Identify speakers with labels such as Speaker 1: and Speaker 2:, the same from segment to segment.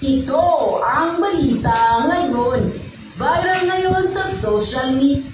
Speaker 1: Ito ang balita ngayon. Viral ngayon sa social media.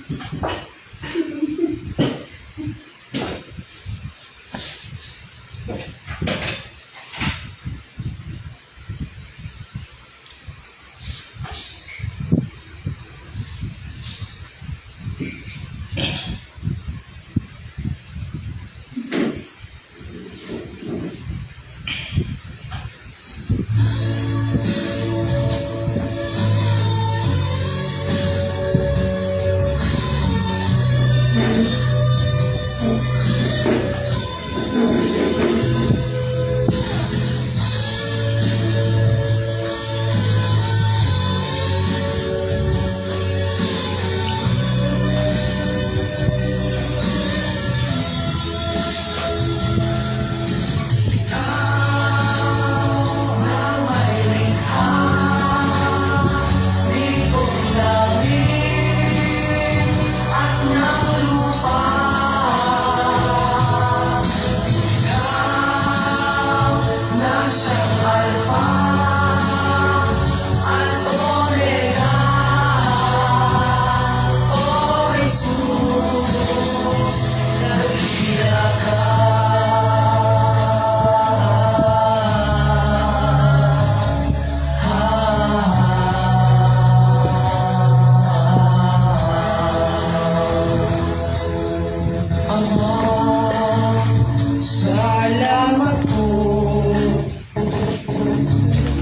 Speaker 2: Salamat po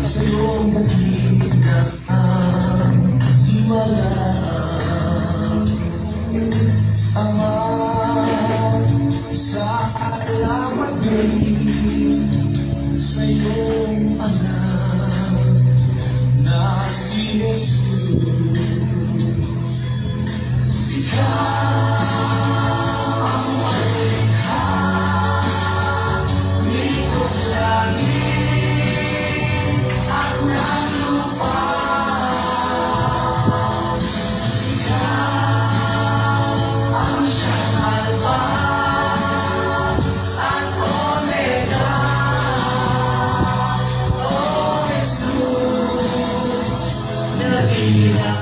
Speaker 2: sa iyong nakikitang himala, Ama. Salamat din sa iyong anak na si Jesus. Ikaw Nagkira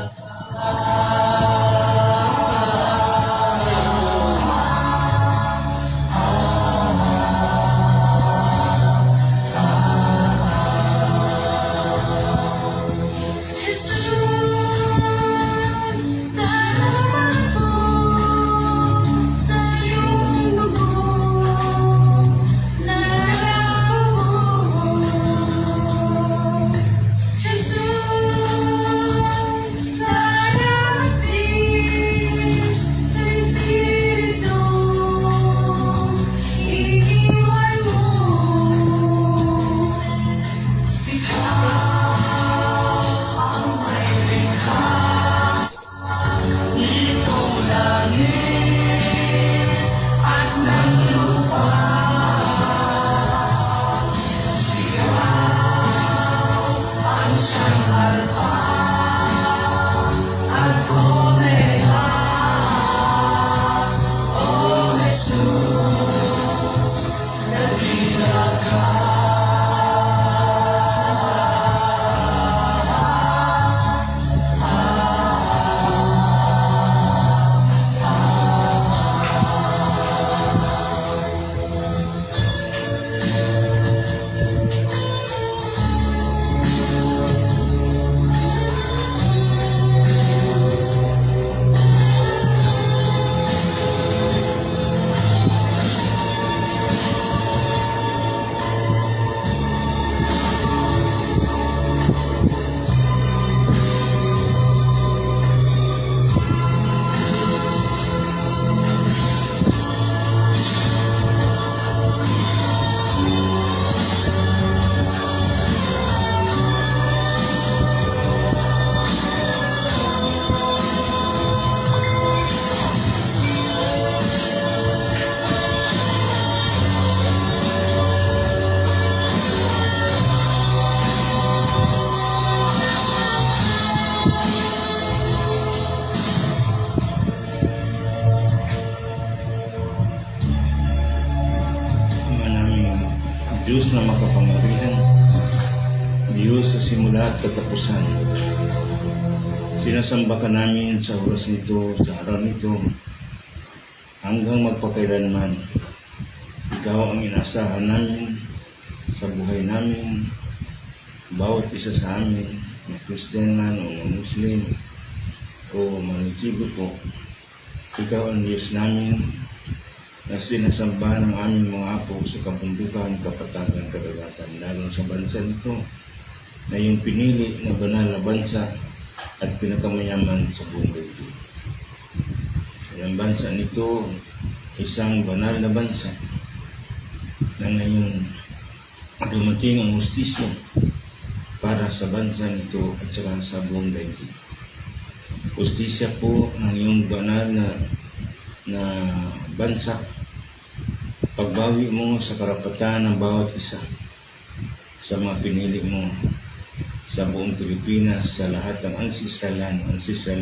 Speaker 3: na makapangyarihan, Diyos sa simula at katapusan. Sinasamba ka namin sa oras nito, sa araw nito, hanggang magpakailanman. Ikaw ang inasahan namin sa buhay namin, bawat isa sa amin, na Christian man o na Muslim o manitibo po. Ikaw ang Diyos namin na sinasamba ng aming mga apo sa kabundukan, kapatagan, kadagatan, lalo sa bansa nito na yung pinili na banal na bansa at pinakamayaman sa buong daigdig. Ang bansa nito, isang banal na bansa na ngayon dumating ang hustisya para sa bansa nito at saka sa buong daigdig. Hustisya po ng iyong banal na bansa, pagbawi mo sa karapatan ng bawat isa sa mga pinili mo sa buong Pilipinas, sa lahat ng ancestral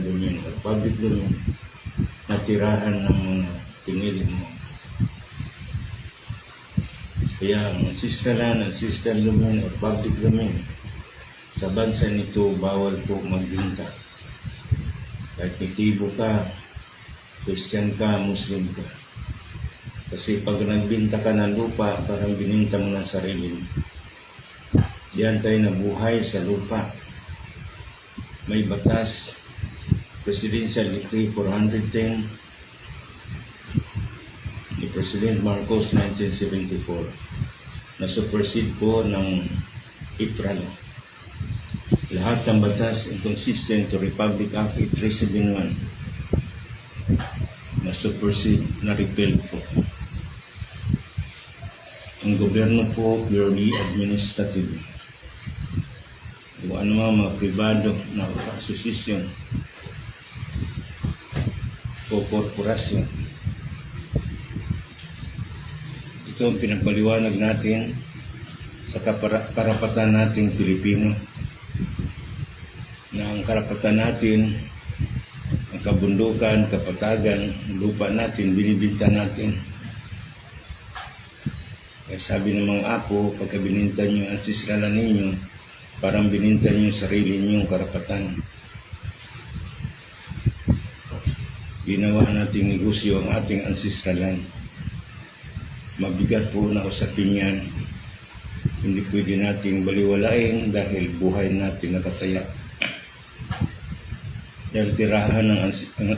Speaker 3: domain o public domain na tirahan ng mga pinili mo. Kaya ang ancestral domain o public domain sa bansa nito, bawal po magbinta. Kahit nitibo ka, Christian ka, Muslim ka. Kasi pag nagbinta ka ng lupa, parang bininta mo ng sarili mo. Diyan tayo nabuhay sa lupa. May batas, Presidential Decree 410 ni President Marcos 1974 na supersede po ng April. Lahat ng batas inconsistent to Republic Act 8371 na supersede, na repeal po. Ang gobyerno po purely administrative. Kung ano mga pribado na asosasyon o korporasyon. Ito ang pinagpaliwanag natin sa karapatan nating Pilipino, na ang karapatan natin, ang kabundukan, kapatagan, lupa natin, binibinta natin. Kaya sabi ng mga apo, pagka bininta nyo ang sisralan ninyo, parang bininta nyo sarili nyong karapatan. Ginawa nating negosyo ang ating ancestral land. Mabigat po na usapin yan. Hindi pwede nating baliwalain dahil buhay natin nakataya. Dahil tirahan ng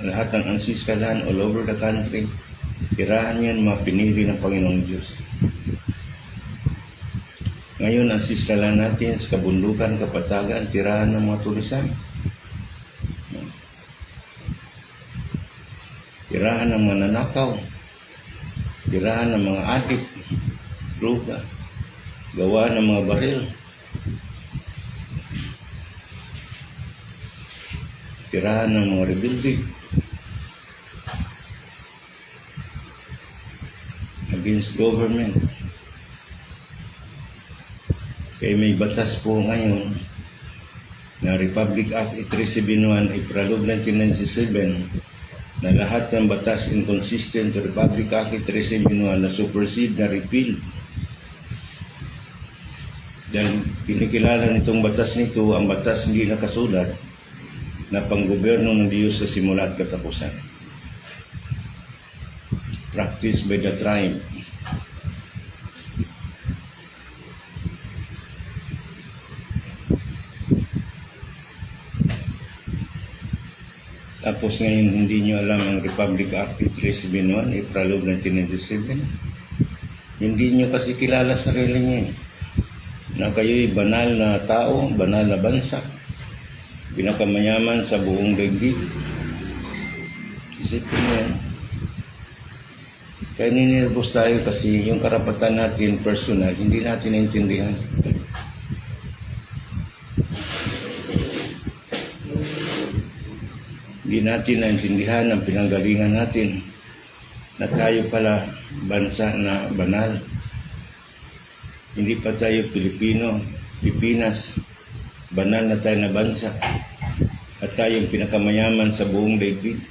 Speaker 3: lahat ng ancestral land all over the country, tirahan yan mga pinili ng Panginoong Diyos. Ngayon, ang siskalan natin sa kabundukan, kapatagan, tirahan ng mga tulisan. Tirahan ng mga nanakaw. Tirahan ng mga adik, droga, gawa ng mga baril. Tirahan ng mga rebelde against government. Kaya may batas po ngayon na Republic Act 8371 April 1997 na lahat ng batas inconsistent to Republic Act 8371 na supersede na repeal. Dahil pinikilala nitong batas nito ang batas hindi nakasulat na panggobyerno ng Diyos sa simula at katapusan. Practiced by the tribe. Tapos ngayon hindi nyo alam ang Republic Act 8371 April 1997. Hindi nyo kasi kilala sarili nyo na kayo'y banal na tao, banal na bansa, pinakamayaman sa buong daigdig. Isipin nyo yan. Kaya ninilbos tayo kasi yung karapatan natin personal, hindi natin naintindihan. Hindi natin naintindihan ang pinanggalingan natin na tayo pala bansa na banal. Hindi pa tayo Pilipino, Pilipinas, banal na tayo na bansa at tayong pinakamayaman sa buong daigdig.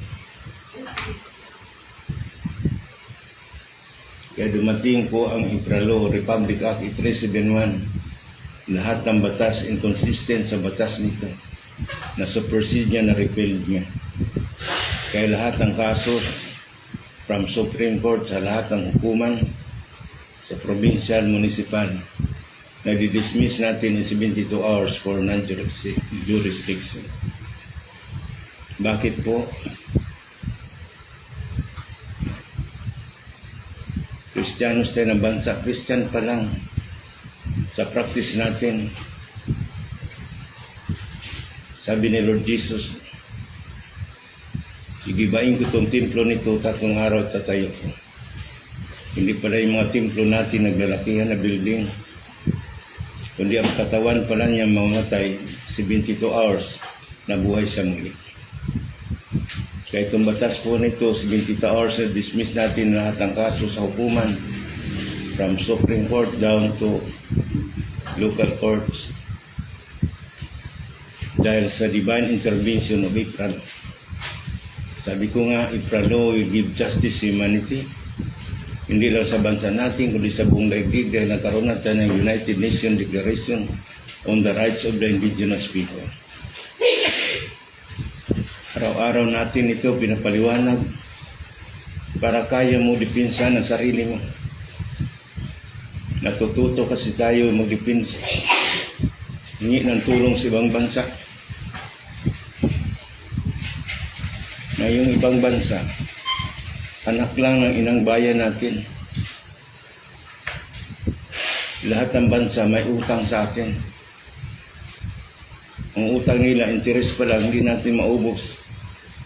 Speaker 3: Kaya dumating po ang Ipralo Republic Act 371. Lahat ng batas inconsistent sa batas nito. Na supersede niya, na repealed niya. Kaya lahat ng kaso from Supreme Court sa lahat ng hukuman sa provincial, municipal, na di-dismiss natin in 72 hours for non-jurisdiction. Bakit po? Kristiyanos tayo ng bansa, Christian pa lang sa practice natin. Sabi ni Lord Jesus, igibain ko itong templo nito, 3 araw tatayo ko. Hindi pala yung mga templo natin naglalakihan na building, kundi ang katawan pala niya mamatay 72 hours na buhay siya muli. Kaya itong batas po nito, 72 hours na dismiss natin lahat ng kaso sa hukuman from Supreme Court down to local courts dahil sa divine intervention of Ipralo. Sabi ko nga, Ipralo will give justice to humanity, hindi lang sa bansa natin, kundi sa buong daigdig dahil nagkaroon natin ng United Nations Declaration on the Rights of the Indigenous People. Araw-araw natin ito pinapaliwanag para kaya mo dipinsa ng sarili mo. Natututo kasi tayo magdipinsa, hingi ng tulong sa ibang bansa. Na yung ibang bansa, anak lang ng inang bayan natin. Lahat ng bansa may utang sa atin. Ang utang nila, interest pa lang, hindi natin maubos.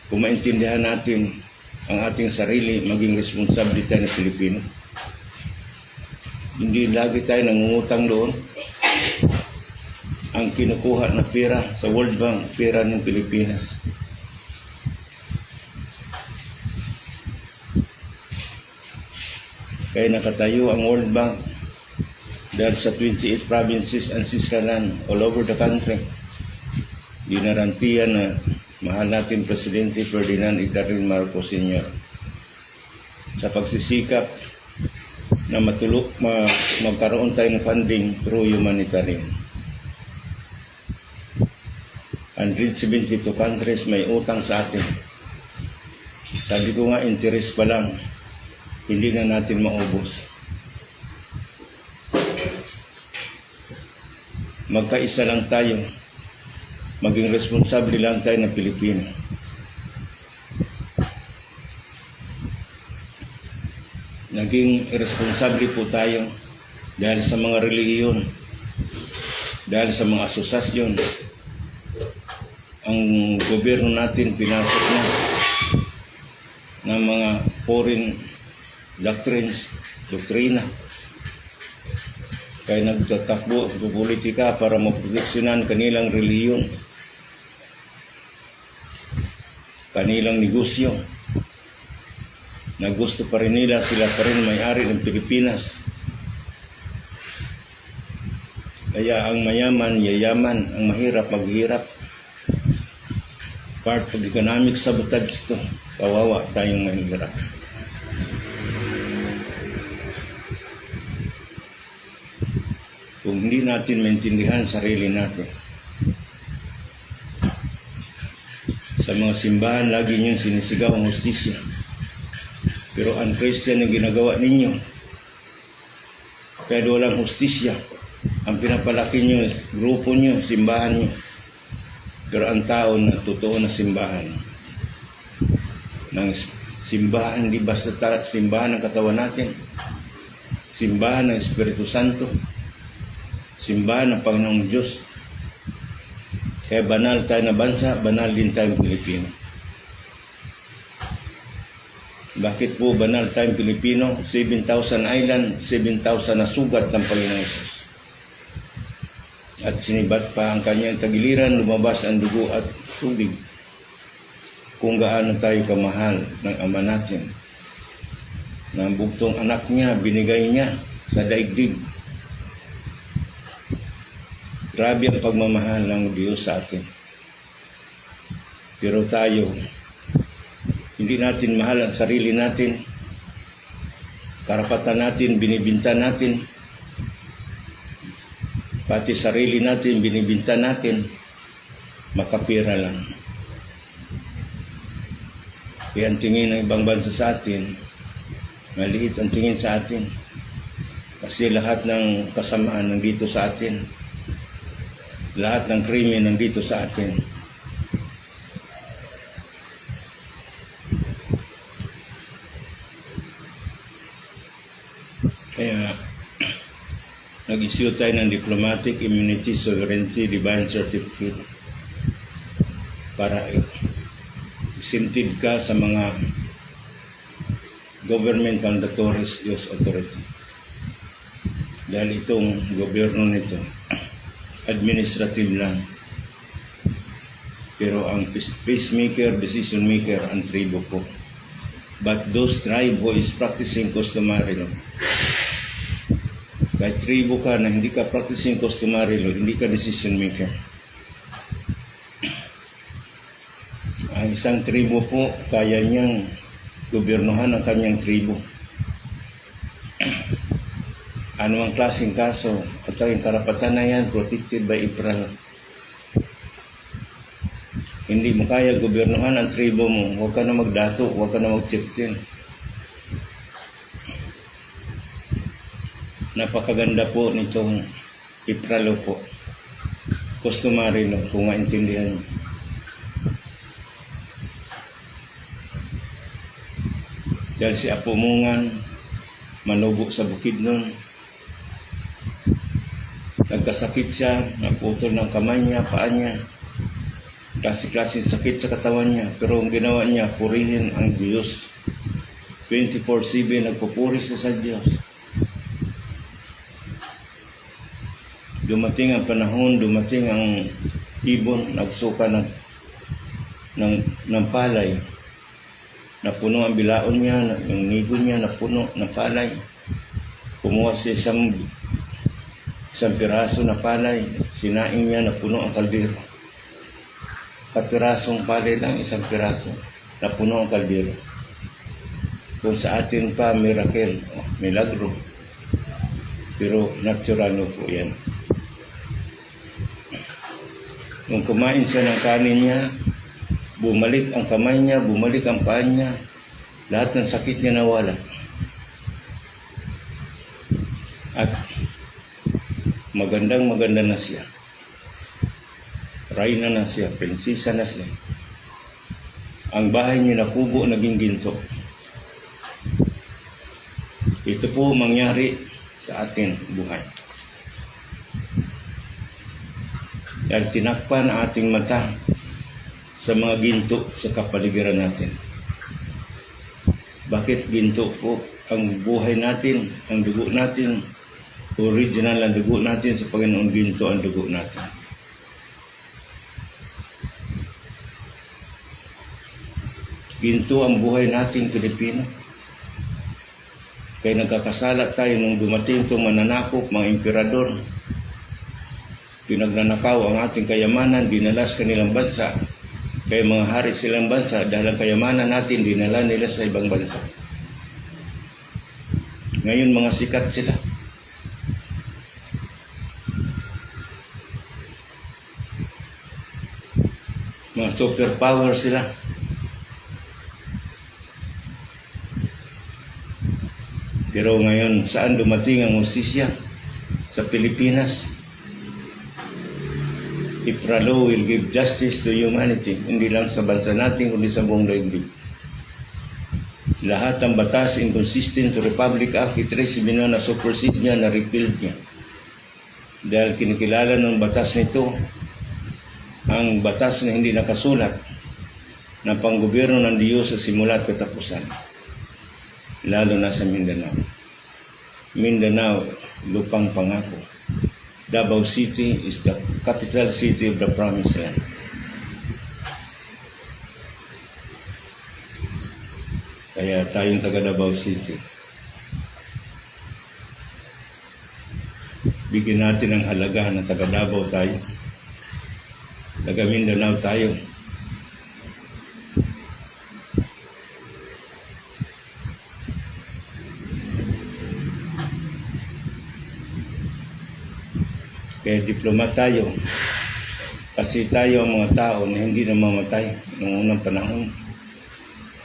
Speaker 3: Kung maintindihan natin ang ating sarili, maging responsable tayo na Pilipino. Hindi lagi tayo nangungutang doon. Ang kinukuha na pera sa World Bank, pera ng Pilipinas. Kaya nakatayo ang World Bank dahil sa 28 provinces and sister land all over the country. Dinarantiyan na mahal natin Presidente Ferdinand Ignacio Marcos Sr. sa pagsisikap na magkaroon tayo ng funding through humanitarian. 172 countries may utang sa atin. Sabi ko nga, interest pa lang. Hindi na natin maubos. Magkaisa lang tayo. Maging responsable lang tayo ng Pilipino. Naging irresponsable po tayo dahil sa mga relihiyon, dahil sa mga asosasyon. Ang gobyerno natin pinasok na ng mga foreign doktrina. Kaya nagtatakbo sa politika para maproteksyonan kanilang relihiyon, kanilang negosyo, na gusto pa rin nila sila pa rin may-ari ng Pilipinas. Kaya ang mayaman, yayaman, ang mahirap, maghirap. Part of economic sabotage ito. Kawawa tayong mahirap. Kung hindi natin maintindihan sarili natin. Sa mga simbahan, lagi niyong sinisigaw ang hustisya. Pero un-Christian ang ginagawa ninyo. Kaya walang hustisya. Ang pinapalaki niyo, grupo niyo, simbahan niyo. Pero ang tao na totoo na simbahan. Ng simbahan, hindi basta simbahan ng katawan natin. Simbahan ng Espiritu Santo. Simbahan ng Panginoong Diyos. Kaya banal tayo na bansa, banal din tayong Pilipino. Bakit po banal tayong Pilipino? 7,000 island, 7,000 na sugat ng Panginoong Diyos. At sinibat pa ang kanyang tagiliran, lumabas ang dugo at tubig. Kung gaano tayo kamahal ng Ama natin. Na ang bugtong anak niya, binigay niya sa daigdig. Grabe ang pagmamahal ng Diyos sa atin. Pero tayo, hindi natin mahal ang sarili natin. karapatan natin binibinta natin, pati sarili natin binibinta natin, makapira lang. Kaya ang tingin ng ibang bansa sa atin, maliit ang tingin sa atin. Kasi lahat ng kasamaan nandito sa atin. Lahat ng krimen nandito sa atin. Kaya nag-issue tayo ng Diplomatic Immunity Sovereignty Divine Certificate para exempted ka sa mga government mandatories use authority. Dahil itong gobyerno nito, administrative lang. Pero ang pacemaker, decision maker, ang tribo po. But those tribe who is practicing customary law, kahit tribo ka na hindi ka practicing customary law, hindi ka decision maker. Ang isang tribo po, kaya niyang gobernohan ang kanyang tribo. Ano ang klaseng kaso at ang karapatan na yan protected by IPRAL. Hindi mo kaya gobernohan ang tribo mo, huwag ka na magdato, huwag ka na mag-chieftain. Napakaganda po nitong IPRAL po. Customary no, kung maintindihan niyo. Dahil si Apo Mungan manubo sa bukid nun. Nagkasakit siya, naputol ng kamay niya, paa niya. Klase-klase sakit sa katawan niya. Pero ang ginawa niya, purihin ang Diyos. 24/7 nagpupuri siya sa Diyos. Dumating ang panahon, dumating ang ibon, nagsuka ng palay. Napuno ang bilaon niya, yung nigo niya napuno ng palay. Kumuha siya isang piraso na palay, sinaing niya napuno ang kaldero. Kapirasong palay lang, isang piraso, napuno ang kaldero. Kung sa atin pa, miracle, milagro. Pero natural no po yan. Nung kumain siya ng kanin niya, bumalik ang kamay niya, bumalik ang paa niya, lahat ng sakit niya nawala. At maganda na siya. Reyna na siya, prinsesa na siya. Ang bahay niya na kubo naging ginto. Ito po mangyari sa ating buhay. Dahil tinakpan ang ating mata sa mga ginto sa kapaligiran natin. Bakit ginto po? Ang buhay natin, ang dugo natin, original ang dugo natin sa Panginoon, ginto ang dugo natin. Ginto ang buhay nating Pilipino. Kaya nagkakasala tayo nung dumating itong mananakop, mga emperador. Pinagnanakaw ang ating kayamanan, dinala sa kanilang bansa. Kaya mga hari silang bansa, dahil ang kayamanan natin, dinala nila sa ibang bansa. Ngayon mga sikat sila. Mga superpower sila. Pero ngayon, saan dumating ang hustisya? Sa Pilipinas. IPRAL will give justice to humanity. Hindi lang sa bansa natin, kundi sa buong daigdig. Lahat ng batas inconsistent to Republic Act, i-trace na supersede niya, na repealed niya. Dahil kinikilala ng batas nito, ang batas na hindi nakasulat ng panggobyerno ng Diyos sa simula at katapusan. Lalo na sa Mindanao. Mindanao, lupang pangako. Davao City is the capital city of the Promised Land. Kaya tayong taga Davao City, bigyan natin ang halaga na taga Davao tayo, taga Mindanao tayo. Kaya diplomat tayo. Kasi tayo ang mga tao na hindi namamatay noong unang panahon.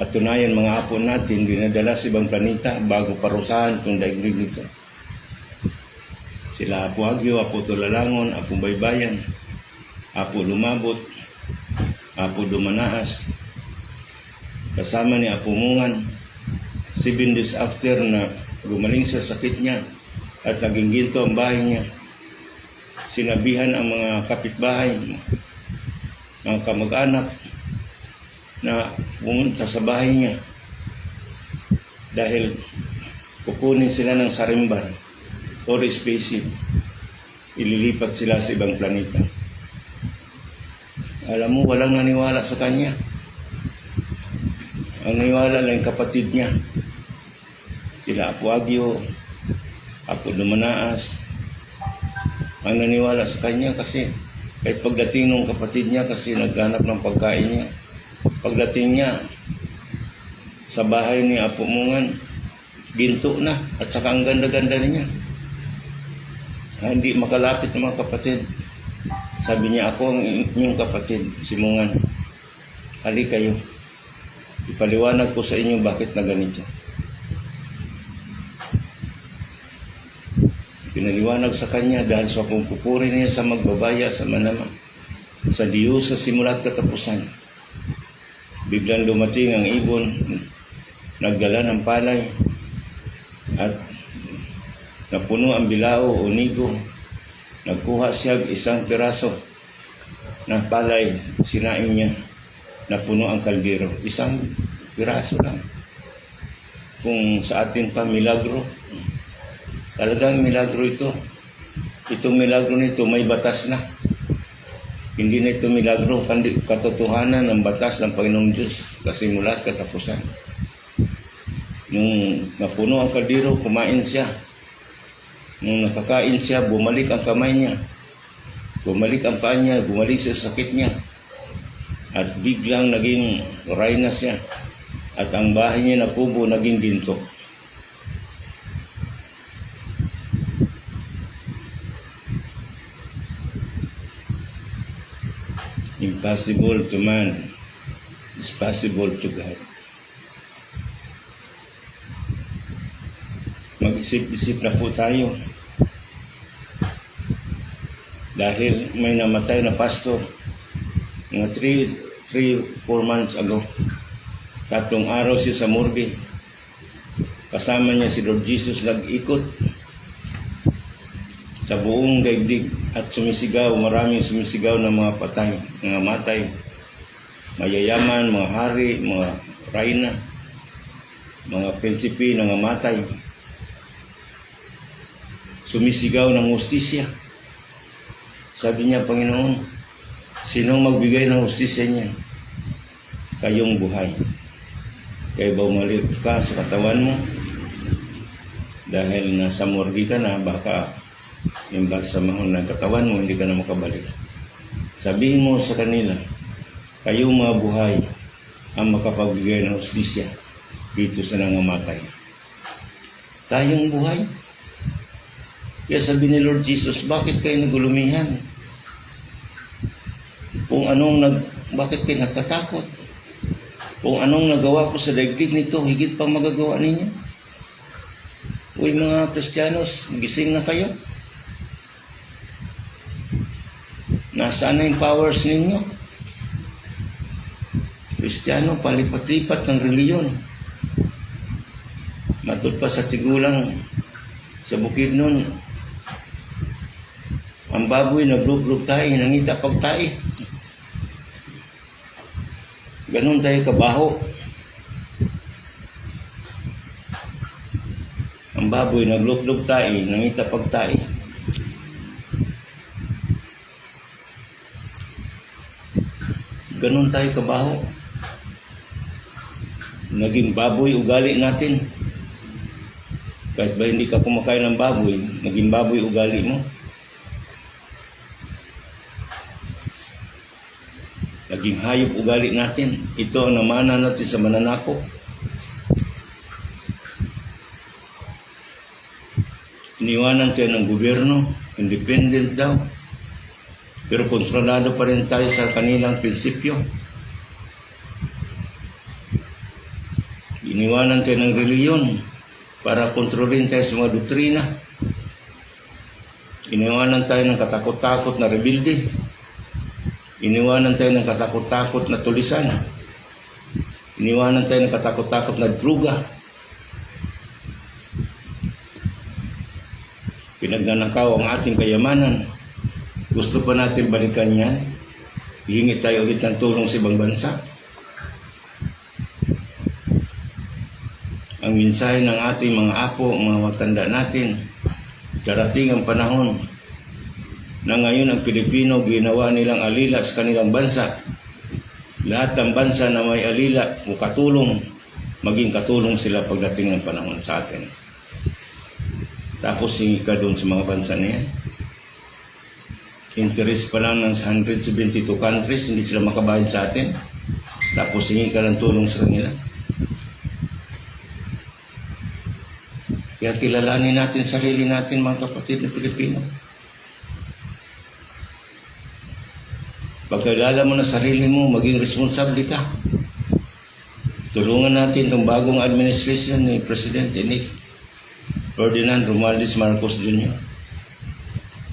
Speaker 3: Katunayan, mga apo natin dinadala sa ibang planeta bago parusahan itong daigdig nito. Sila Apo Agyo, Apo Tulalangon, Apo Baybayan, Apo Lumabot, Apo Dumanaas, kasama ni Apo Mungan. 7 days after na gumaling sa sakit niya at naging ginto ang bahay niya, sinabihan ang mga kapitbahay, mga kamag-anak, na pumunta sa bahay niya dahil kukunin sila ng sarimbar or spaceship. Ililipat sila sa ibang planeta. Alam mo, walang naniwala sa kanya. Ang naniwala lang kapatid niya. Sila Apo Agyo, Apo Dumanaas, ang naniwala sa kanya kasi kahit pagdating ng kapatid niya kasi naghanap ng pagkain niya, pagdating niya sa bahay ni Apo Mungan, ginto na at saka ang ganda-ganda niya. Hindi makalapit ng mga kapatid. Sabi niya, ako ang inyong kapatid, si Mungan. Hali kayo. Ipaliwanag ko sa inyo bakit na ganito. Pinaliwanag sa kanya dahil sa pagpupuri niya sa magbabaya sa manama, sa Diyos sa simula at katapusan. Biglang dumating ang ibon, nagdala ng palay, at napuno ang bilao o nigo. Nagkuha siya isang piraso na palay, sinain niya, napuno ang kaldero. Isang piraso lang. Kung sa atin pa milagro, talagang milagro ito. Itong milagro nito may batas na. Hindi na ito milagro, kundi katotohanan ng batas ng Panginoong Diyos kasi mula at katapusan. Nung napuno ang kaldero, kumain siya. Nung nakakain siya, bumalik ang kamay niya. Bumalik ang paa niya, bumalik sa sakit niya. At biglang naging rayna siya. At ang bahay niya na kubo naging ginto. Impossible to man is possible to God. Mag-isip-isip na po tayo. Dahil may namatay na pastor mga 3-4 months ago. 3 araw siya sa morgue. Kasama niya si Lord Jesus nag-ikot sa buong daigdig at sumisigaw, maraming sumisigaw ng mga patay, mga matay, mayayaman, mga hari, mga rayna, mga prinsipe na matay. Sumisigaw ng hustisya. Sabi niya, Panginoon, sinong magbigay ng hustisya niya? Kayong buhay. Kaya bumalik ka sa katawan mo dahil nasa morgue ka na, baka yung balsamahon ng katawan mo, hindi ka na makabalik. Sabihin mo sa kanila, kayong mga buhay ang makapagbigay ng hustisya dito sa nangamatay. Tayong buhay. Kaya sabi ni Lord Jesus, bakit kayo nagulumihan? Bakit kayo natatakot? Kung anong nagawa ko sa daigdig nito, higit pang magagawa ninyo. Uy mga Kristiyanos, gising na kayo. Nasaan na yung powers ninyo? Kristiyano, palipat-lipat ng reliyon. Matod pa sa tigulang sa bukid nun, ang baboy naglug-lug tayo, nangita pagtae. Ganun tayo kabaho. Ang baboy naglug-lug tayo, nangita pagtae. Ganun tayo kabaho. Naging baboy ugali natin. Kahit ba hindi ka kumakain ng baboy, naging baboy ugali mo. Naging hayop ugali natin. Ito ang namana natin sa mananakop. Iniwanan tayo ng gobyerno, independent daw. Pero kontrolado pa rin tayo sa kanilang prinsipyo. Iniwanan tayo ng reliyon para kontrolin tayo sa mga doktrina. Iniwanan tayo ng katakot-takot na rebelde. Iniwanan tayo ng katakot-takot na tulisan. Iniwanan tayo ng katakot-takot na druga. Pinagnanakaw ang ating kayamanan. Gusto pa natin balikan yan? Hihingi tayo ulit ng tulong sa ibang bansa. Ang mensahe ng ating mga apo, mga matanda natin, darating ang panahon na ngayon ang Pilipino ginawa nilang alila sa kanilang bansa. Lahat ng bansa na may alila o katulong, maging katulong sila pagdating ng panahon sa atin. Tapos hingi ka doon sa mga bansa na yan. Interest pa lang ng 172 countries, hindi sila makabayad sa atin. Tapos hingi ka ng tulong sa kanila. Kaya kilalanin natin sarili natin, mga kapatid na Pilipino. Pagkilala mo na sarili mo, maging responsable ka. Tulungan natin itong bagong administration ni President-elect Ferdinand Romualdez Marcos Jr.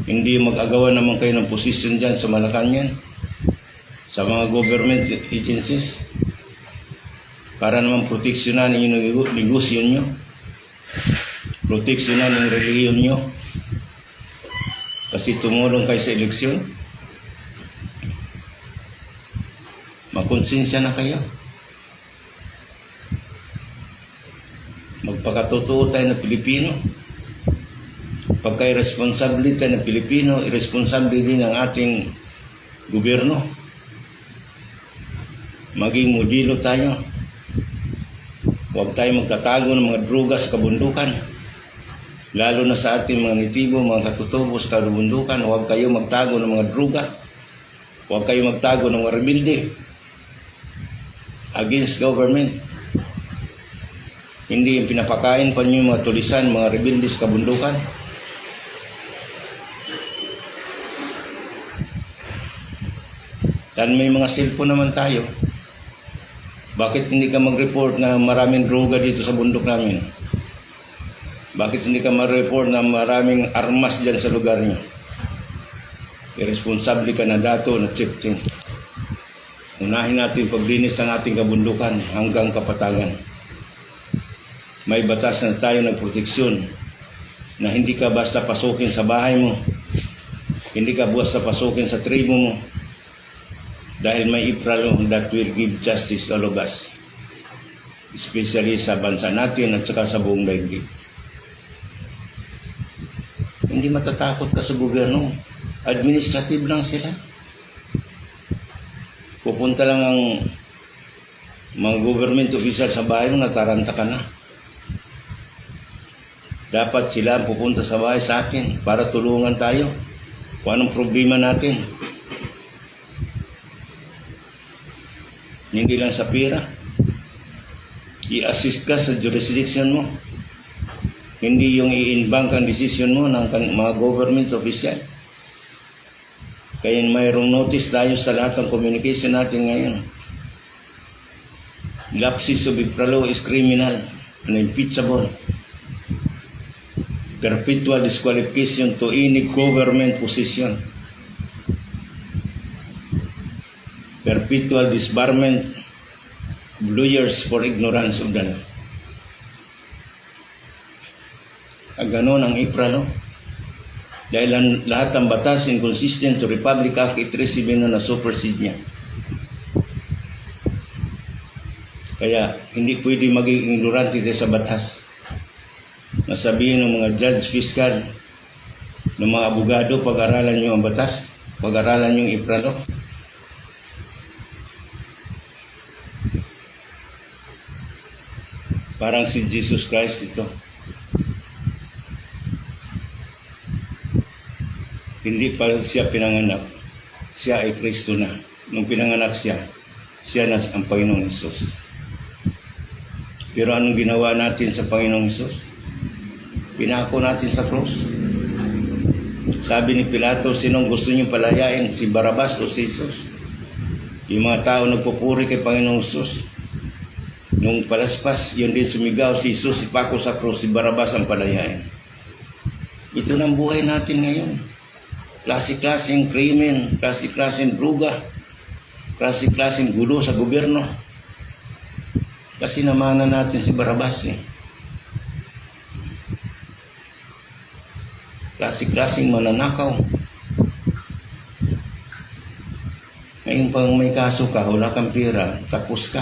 Speaker 3: Hindi mag-agawan naman kayo ng posisyon dyan sa Malacanang, sa mga government agencies, para naman proteksyonan yung negosyo nyo, proteksyonan ng relihiyon nyo, kasi tumulong kayo sa eleksyon. Makonsensya na kayo. Magpakatotoo tayo na Pilipino. Pagka irresponsable tayo na Pilipino, irresponsable din ang ating gobyerno. Maging modelo tayo. Huwag tayo magtatago ng mga droga sa kabundukan. Lalo na sa ating mga nitibo, mga katutubo sa kabundukan, huwag kayo magtago ng mga droga. Huwag kayo magtago ng mga rebelde against government. Hindi yung pinapakain pa niyo mga tulisan, mga rebelde sa kabundukan. Dan may mga cellphone naman tayo. Bakit hindi ka mag-report na maraming droga dito sa bundok namin? Bakit hindi ka mag-report na maraming armas dyan sa lugar niyo? Irresponsable ka na dato na chieftain. Unahin natin paglinis ng ating kabundukan hanggang kapatagan. May batas na tayo ng proteksyon na hindi ka basta pasukin sa bahay mo. Hindi ka basta pasukin sa tribo mo. Dahil may ipralo that will give justice to all of us. Especially sa bansa natin at saka sa buong daigdig. Hindi matatakot ka sa gobyerno. Administrative lang sila. Pupunta lang ang mga government official sa bahay mo, nataranta ka na. Dapat sila pupunta sa bahay sa atin para tulungan tayo kung anong problema natin. Hindi lang sa pera. I-assist ka sa jurisdiction mo. Hindi yung i-inbank ang decision mo ng mga government official. Kaya mayroong notice tayo sa lahat ng communication natin ngayon. Lapses of ipralo is criminal and impeachable. Perpetual disqualification to any government position. Perpetual disbarment of lawyers for ignorance of the law. Ganon ang ipralo. Dahil ang lahat ng batas inconsistent to Republic Act 837 na supersede niya. Kaya hindi pwede maging ignorante sa batas. Nasabihin ng mga judge, fiscal, ng mga abogado, pag-aralan nyo ang batas, pag-aralan nyo ang ipralo. Parang si Jesus Christ ito. Hindi pa siya pinanganak, siya ay Kristo na. Nung pinanganak siya, siya na ang Panginoong Hesus. Pero anong ginawa natin sa Panginoong Hesus? Pinako natin sa cross. Sabi ni Pilato, sinong gusto niyo palayain? Si Barabas o si Jesus? Yung mga tao nagpupuri kay Panginoong Jesus. Nung palaspas, yun din sumigaw, si Jesus ipako sa krus, si Barabas ang palayain. Ito ng buhay natin ngayon. Klase-klaseng krimen, klase-klaseng druga, klase-klaseng gulo sa gobyerno. Kasi namanan natin si Barabas eh. Klase-klaseng mananakaw. Ngayon pang may kaso ka, wala kang pera, tapos ka.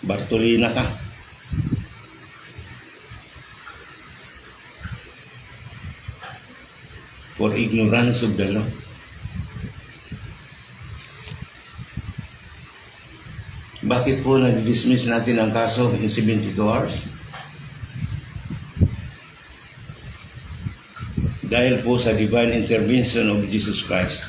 Speaker 3: Bartolina ka. For ignorance of the law. Bakit po nag-dismiss natin ang kaso in 72 hours? Dahil po sa divine intervention of Jesus Christ.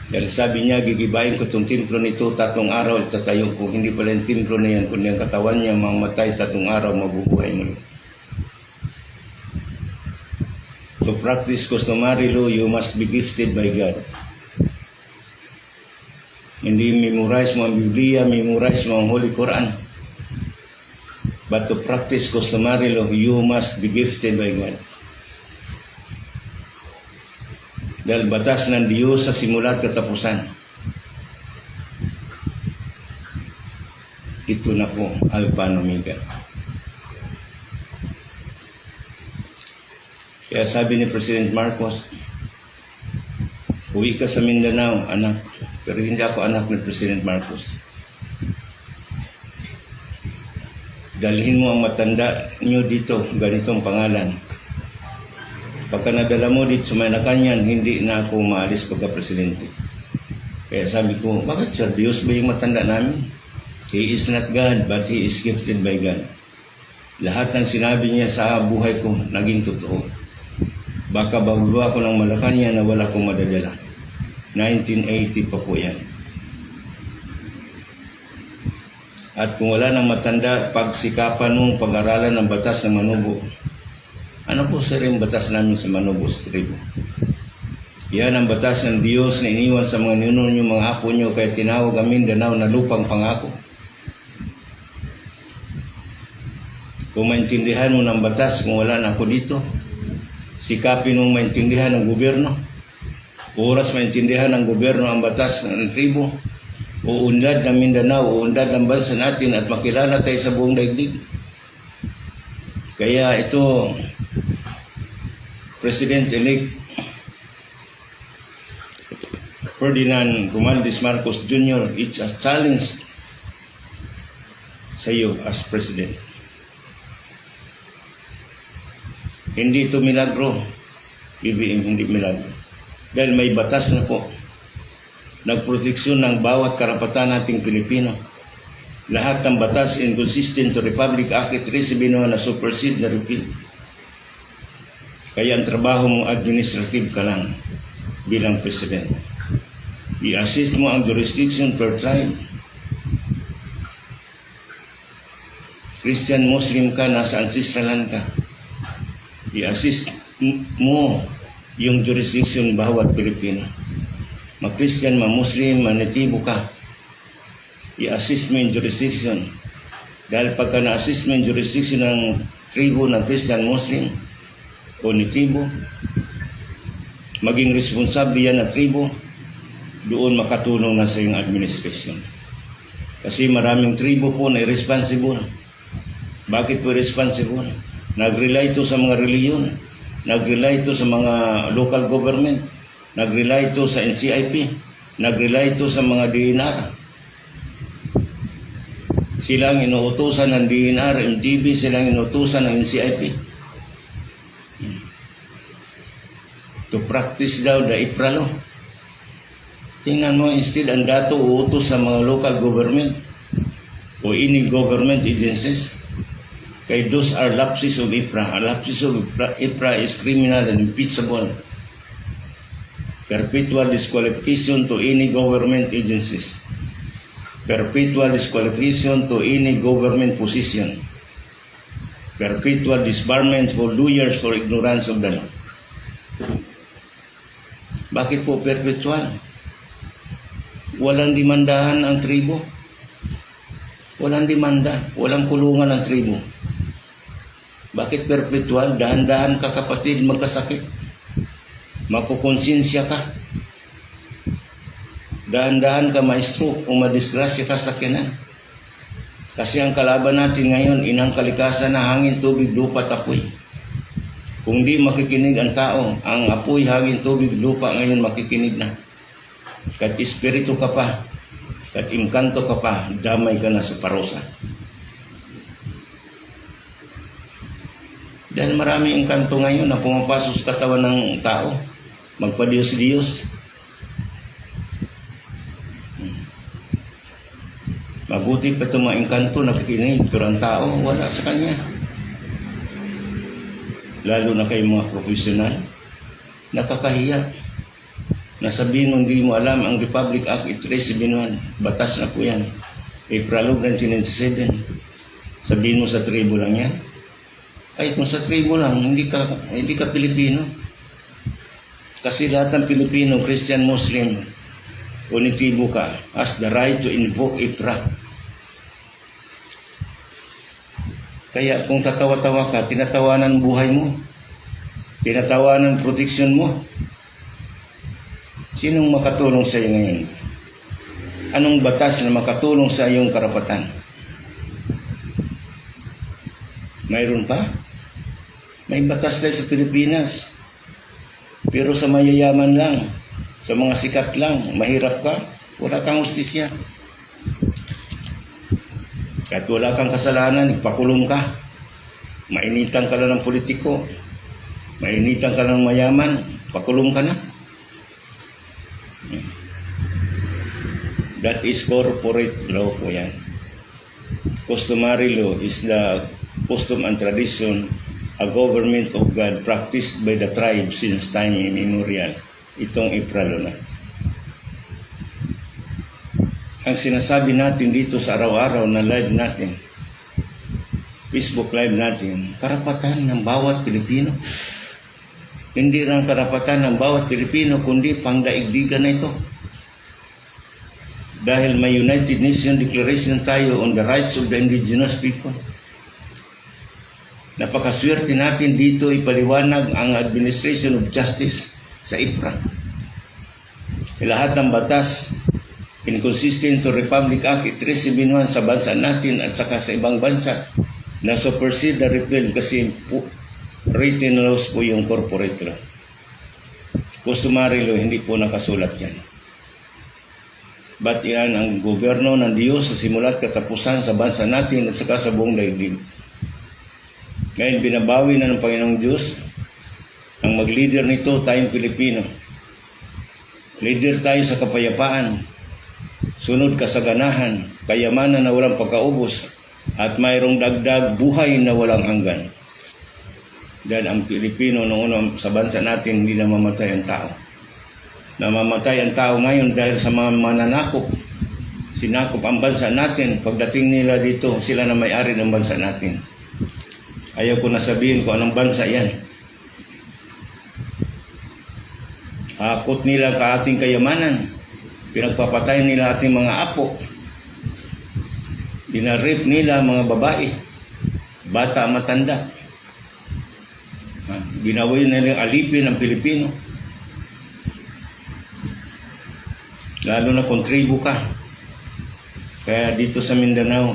Speaker 3: Dahil sabi niya, gigibayin ko itong templo nito, 3 araw itatayo ko. Hindi pala yung templo na yan, kundi ang katawan niya mamamatay, 3 araw mabubuhay muli. To practice customary law, you must be gifted by God. Hindi memorize mo ang Biblia, memorize mo ang Holy Quran. But to practice customary law, you must be gifted by God. Dahil batas ng Diyos sa simula at katapusan. Ito na po, Alpha and Omega. Kaya sabi ni President Marcos, uwi ka sa Mindanao, anak. Pero hindi ako anak ni President Marcos. Dalhin mo ang matanda nyo dito, ganitong pangalan. Pagka nadala mo dito sa Malacanang, hindi na ako maalis pagka-presidente. Kaya sabi ko, bakit sir, Diyos ba yung matanda namin? He is not God, but He is gifted by God. Lahat ng sinabi niya sa buhay ko, naging totoo. Baka bago ako ng Malacanang na wala akong madadala. 1980 pa po yan. At kung wala nang matanda, pagsikapan mong pag-aralan ng batas ng Manubo. Ano po sir yung batas namin sa Manobos tribo? Yan ang batas ng Diyos na iniwan sa mga ninuno nyo, mga apo nyo, kaya tinawag ang Mindanao na lupang pangako. Kung maintindihan mo ng batas, kung wala na ako dito, sikapin mong maintindihan ng gobyerno. Oras maintindihan ng gobyerno ang batas ng tribo, uunlad ng Mindanao, uunlad ng bansa natin at makilala tayo sa buong daigdig. Kaya ito, President-elect Ferdinand Romualdez Marcos Jr., it's a challenge sa iyo as President. Hindi ito milagro, BBM, hindi milagro. Dahil may batas na po. Nagproteksyon ng bawat karapatan nating Pilipino. Lahat ng batas inconsistent to Republic Act 371 na supersede na repeal. Kaya ang trabaho mo administrative ka lang bilang President. I-assist mo ang jurisdiction per tribe. Christian, Muslim ka, nasa ancestral land ka. I-assist mo yung jurisdiction bawat Pilipino. Ma-Christian, ma-Muslim, ma-Natibo ka. I-assist mo yung jurisdiction. Dahil pagka na-assist mo yung jurisdiction ng tribo ng Christian, Muslim, o Natibo, maging responsable yan na tribo, doon makatulong na sa iyong administration. Kasi maraming tribo po na irresponsible. Bakit po irresponsible? Nag-rely ito sa mga reliyon, nag-rely ito sa mga local government, nag-rely ito sa NCIP, nag-rely ito sa mga DNR. Silang inuutusan ng DNR, MTV, silang inuutusan ng NCIP. To practice daw the IPRA law. Tingnan mo, instead ang dato uutos sa mga local government o any government agencies. Kaya those are lapses of IPRA. A lapses of IPRA is criminal and impeachable. Perpetual disqualification to any government agencies. Perpetual disqualification to any government position. Perpetual disbarment for 2 years for ignorance of the law. Bakit po perpetual? Walang demandahan ang tribo. Walang demanda, walang kulungan ang tribo. Bakit perpetual? Dahan-dahan ka kapatid, magkasakit. Makukonsensya ka. Dahan-dahan ka ma-stroke o madisgrasya ka sa kinan. Kasi ang kalaban natin ngayon, inang kalikasan na hangin, tubig, lupa, apoy. Kung di makikinig ang tao, ang apoy, hangin, tubig, lupa ngayon makikinig na. Kat espiritu ka pa, kat imkanto ka pa, damay ka na sa parusa. Dahil marami engkanto ngayon na pumapasok sa katawan ng tao, magpa-Diyos-Diyos. Mabuti pa itong mga engkanto nakikinig, pero ang tao wala sa kanya. Lalo na kayo mga profesional, nakakahiya. Nasabihin mo hindi mo alam ang Republic Act 371, batas na po yan. April 1997. Sabihin mo sa tribo lang yan. Kahit mo sa tribo lang, hindi ka Pilipino. Kasi lahat ng Pilipino, Christian, Muslim, o nitibo ka, has the right to invoke IPRA. Kaya kung tatawa-tawa ka, tinatawanan buhay mo, tinatawanan proteksyon mo. Sinong makatulong sa iyo ngayon? Anong batas na makatulong sa iyong karapatan? Mayroon pa? May batas tayo sa Pilipinas. Pero sa mayayaman lang, sa mga sikat lang, mahirap ka, wala kang hustisya. Kahit wala kang kasalanan, ipakulong ka. Mainitan ka lang ng politiko, mainitan ka lang ng mayaman, pakulong ka na. That is corporate law po yan. Customary law is the custom and tradition, a government of God practiced by the tribe since time immemorial. Itong April na. Ang sinasabi natin dito sa araw-araw na live natin, Facebook live natin, karapatan ng bawat Pilipino. Hindi lang karapatan ng bawat Pilipino, kundi pangdaigdigan na ito. Dahil may United Nations Declaration tayo on the rights of the indigenous people. Napakaswerte natin dito ipaliwanag ang administration of justice sa IPRA. Lahat ng batas inconsistent to Republic Act 371 sa bansa natin at saka sa ibang bansa na supersede the repeal kasi written laws po yung corporate law. Customary law, hindi po nakasulat yan. But yan ang gobyerno ng Diyos sa simula't katapusan sa bansa natin at saka sa buong daigdig. Ngayon, binabawi na ng Panginoong Diyos ang mag-leader nito, tayong Pilipino. Leader tayo sa kapayapaan, sunod kasaganahan, kayamanan na walang pagkaubos, at mayroong dagdag buhay na walang hanggan. Dahil ang Pilipino noong una sa bansa natin hindi namamatay ang tao. Namamatay ang tao ngayon dahil sa mga mananakop. Sinakop ang bansa natin. Pagdating nila dito, sila na may-ari ng bansa natin. Ayaw ko na sabihin kung anong bansa yan. Hakot nila ka ating kayamanan. Pinagpapatay nila ating mga apo. Dinarip nila mga babae. Bata, matanda. Ginawa nila alipin ng Pilipino. Lalo na kung tribo ka. Kaya dito sa Mindanao,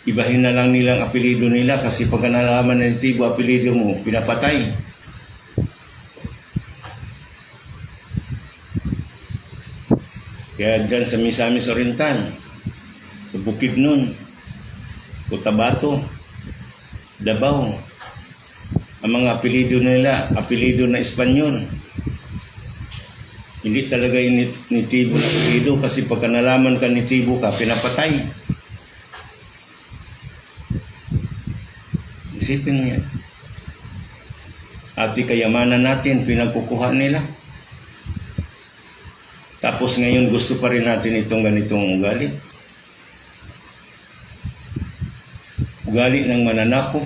Speaker 3: ibahin na lang nilang apelido nila kasi pag nalaman ng tribo apelido mo, pinapatay. Kaya dyan sa Misamis Oriental, sa Bukidnon, Cotabato, Davao, ang mga apelido nila, apelido na Espanyol. Hindi talaga nitibo na apelido kasi pagka nalaman ka nitibo ka, pinapatay. Isipin mo yan. At kayamanan natin, pinagkukuha nila. Tapos ngayon gusto pa rin natin itong ganitong ugali. Ugali ng mananakop.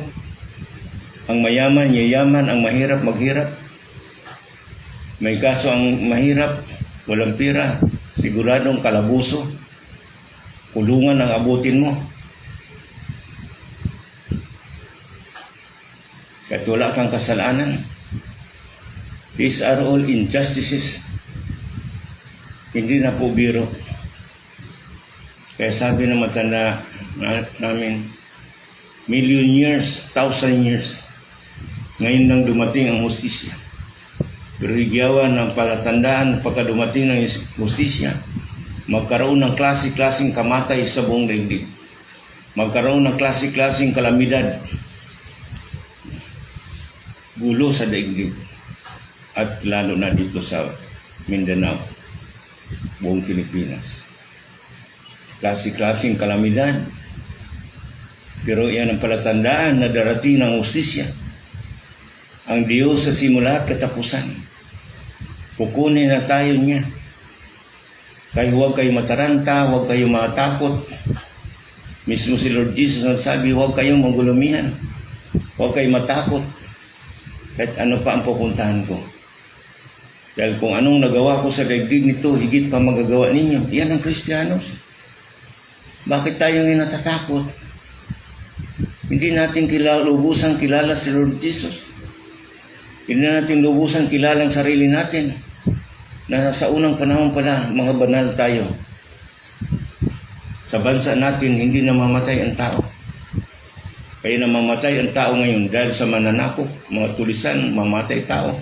Speaker 3: Ang mayaman, yayaman, ang mahirap, maghirap. May kaso ang mahirap, walang pira, siguradong kalabuso, kulungan ang abutin mo. Kahit wala kang kasalanan. These are all injustices. Hindi na po biro. Kaya sabi ng matanda namin, million years, 1,000 years, ngayon nang dumating ang hustisya. Birigyawan ng palatandaan pagka dumating ng hustisya, magkaroon ng klase-klaseng kamatay sa buong daigdig. Magkaroon ng klase-klaseng kalamidad, gulo sa daigdig. At lalo na dito sa Mindanao, buong Pilipinas. Klase-klaseng kalamidad. Pero yan ang palatandaan na darating ng hustisya. Ang Diyos sa simula at katapusan. Kukunin na tayo niya. Kaya huwag kayo mataranta, huwag kayo matakot. Mismo si Lord Jesus nagsabi, huwag kayong magulumihan. Huwag kayo matakot. Kahit ano pa ang pupuntahan ko. Dahil kung anong nagawa ko sa daigdig nito, higit pa magagawa ninyo. Yan ang Kristiyanos. Bakit tayo natatakot? Hindi natin lubusang kilala si Lord Jesus. Hindi natin lubusang kilala ang sarili natin. Na sa unang panahon pala, mga banal tayo. Sa bansa natin, hindi namamatay ang tao. Kaya namamatay ang tao ngayon dahil sa mananakop, mga tulisan, mamatay tao.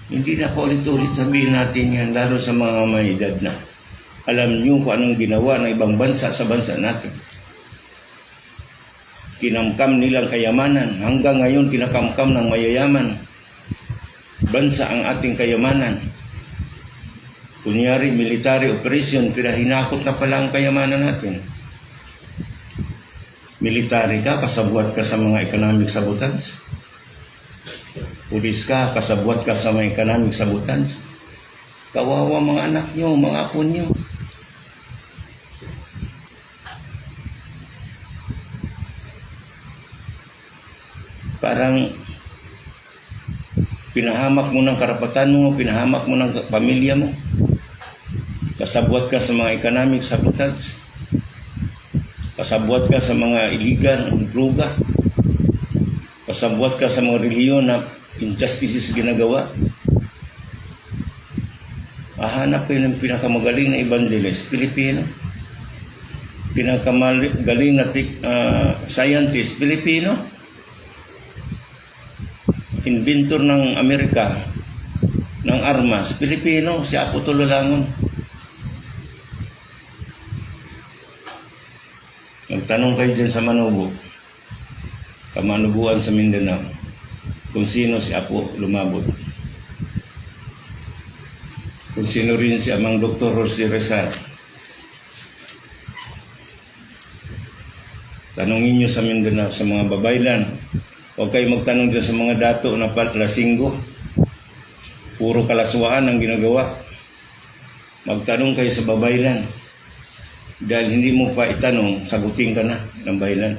Speaker 3: Hindi na paulit-ulit sabihin natin yan, lalo sa mga may edad na. Alam niyo kung anong ginawa ng ibang bansa sa bansa natin. Kinamkam nilang kayamanan. Hanggang ngayon, kinakamkam ng mayayaman. Bansa ang ating kayamanan. Kunyari, military operation, pinahinakot na pala ang kayamanan natin. Military ka, kasabwat ka sa mga economic sabotage. Pulis ka, kasabwat ka sa mga economic sabotage. Kawawa mga anak nyo, mga apo nyo. Parang pinahamak mo ng karapatan mo, pinahamak mo ng pamilya mo. Kasabwat ka sa mga economic sabotage. Kasabwat ka sa mga illegal droga. Kasabwat ka sa mga reliyon na injustices ginagawa. Hanap kayo ng pinakamagaling na evangelist, Pilipino. Pinakamagaling na scientist, Pilipino. Inventor ng Amerika ng armas, Pilipino, si Apo Tululangon. Nagtanong kayo dyan sa Manubo, Kamanubuan sa Mindanao, kung sino si Apo Lumabot. Kung sino rin si Amang Dr. Jose Rizal. Tanongin nyo sa Mindanao, sa mga babaylan. Huwag kayo magtanong dyan sa mga dato na lasinggo. Puro kalaswaan ang ginagawa. Magtanong kayo sa babaylan. Dahil hindi mo pa itanong, sagutin ka na ng baylan.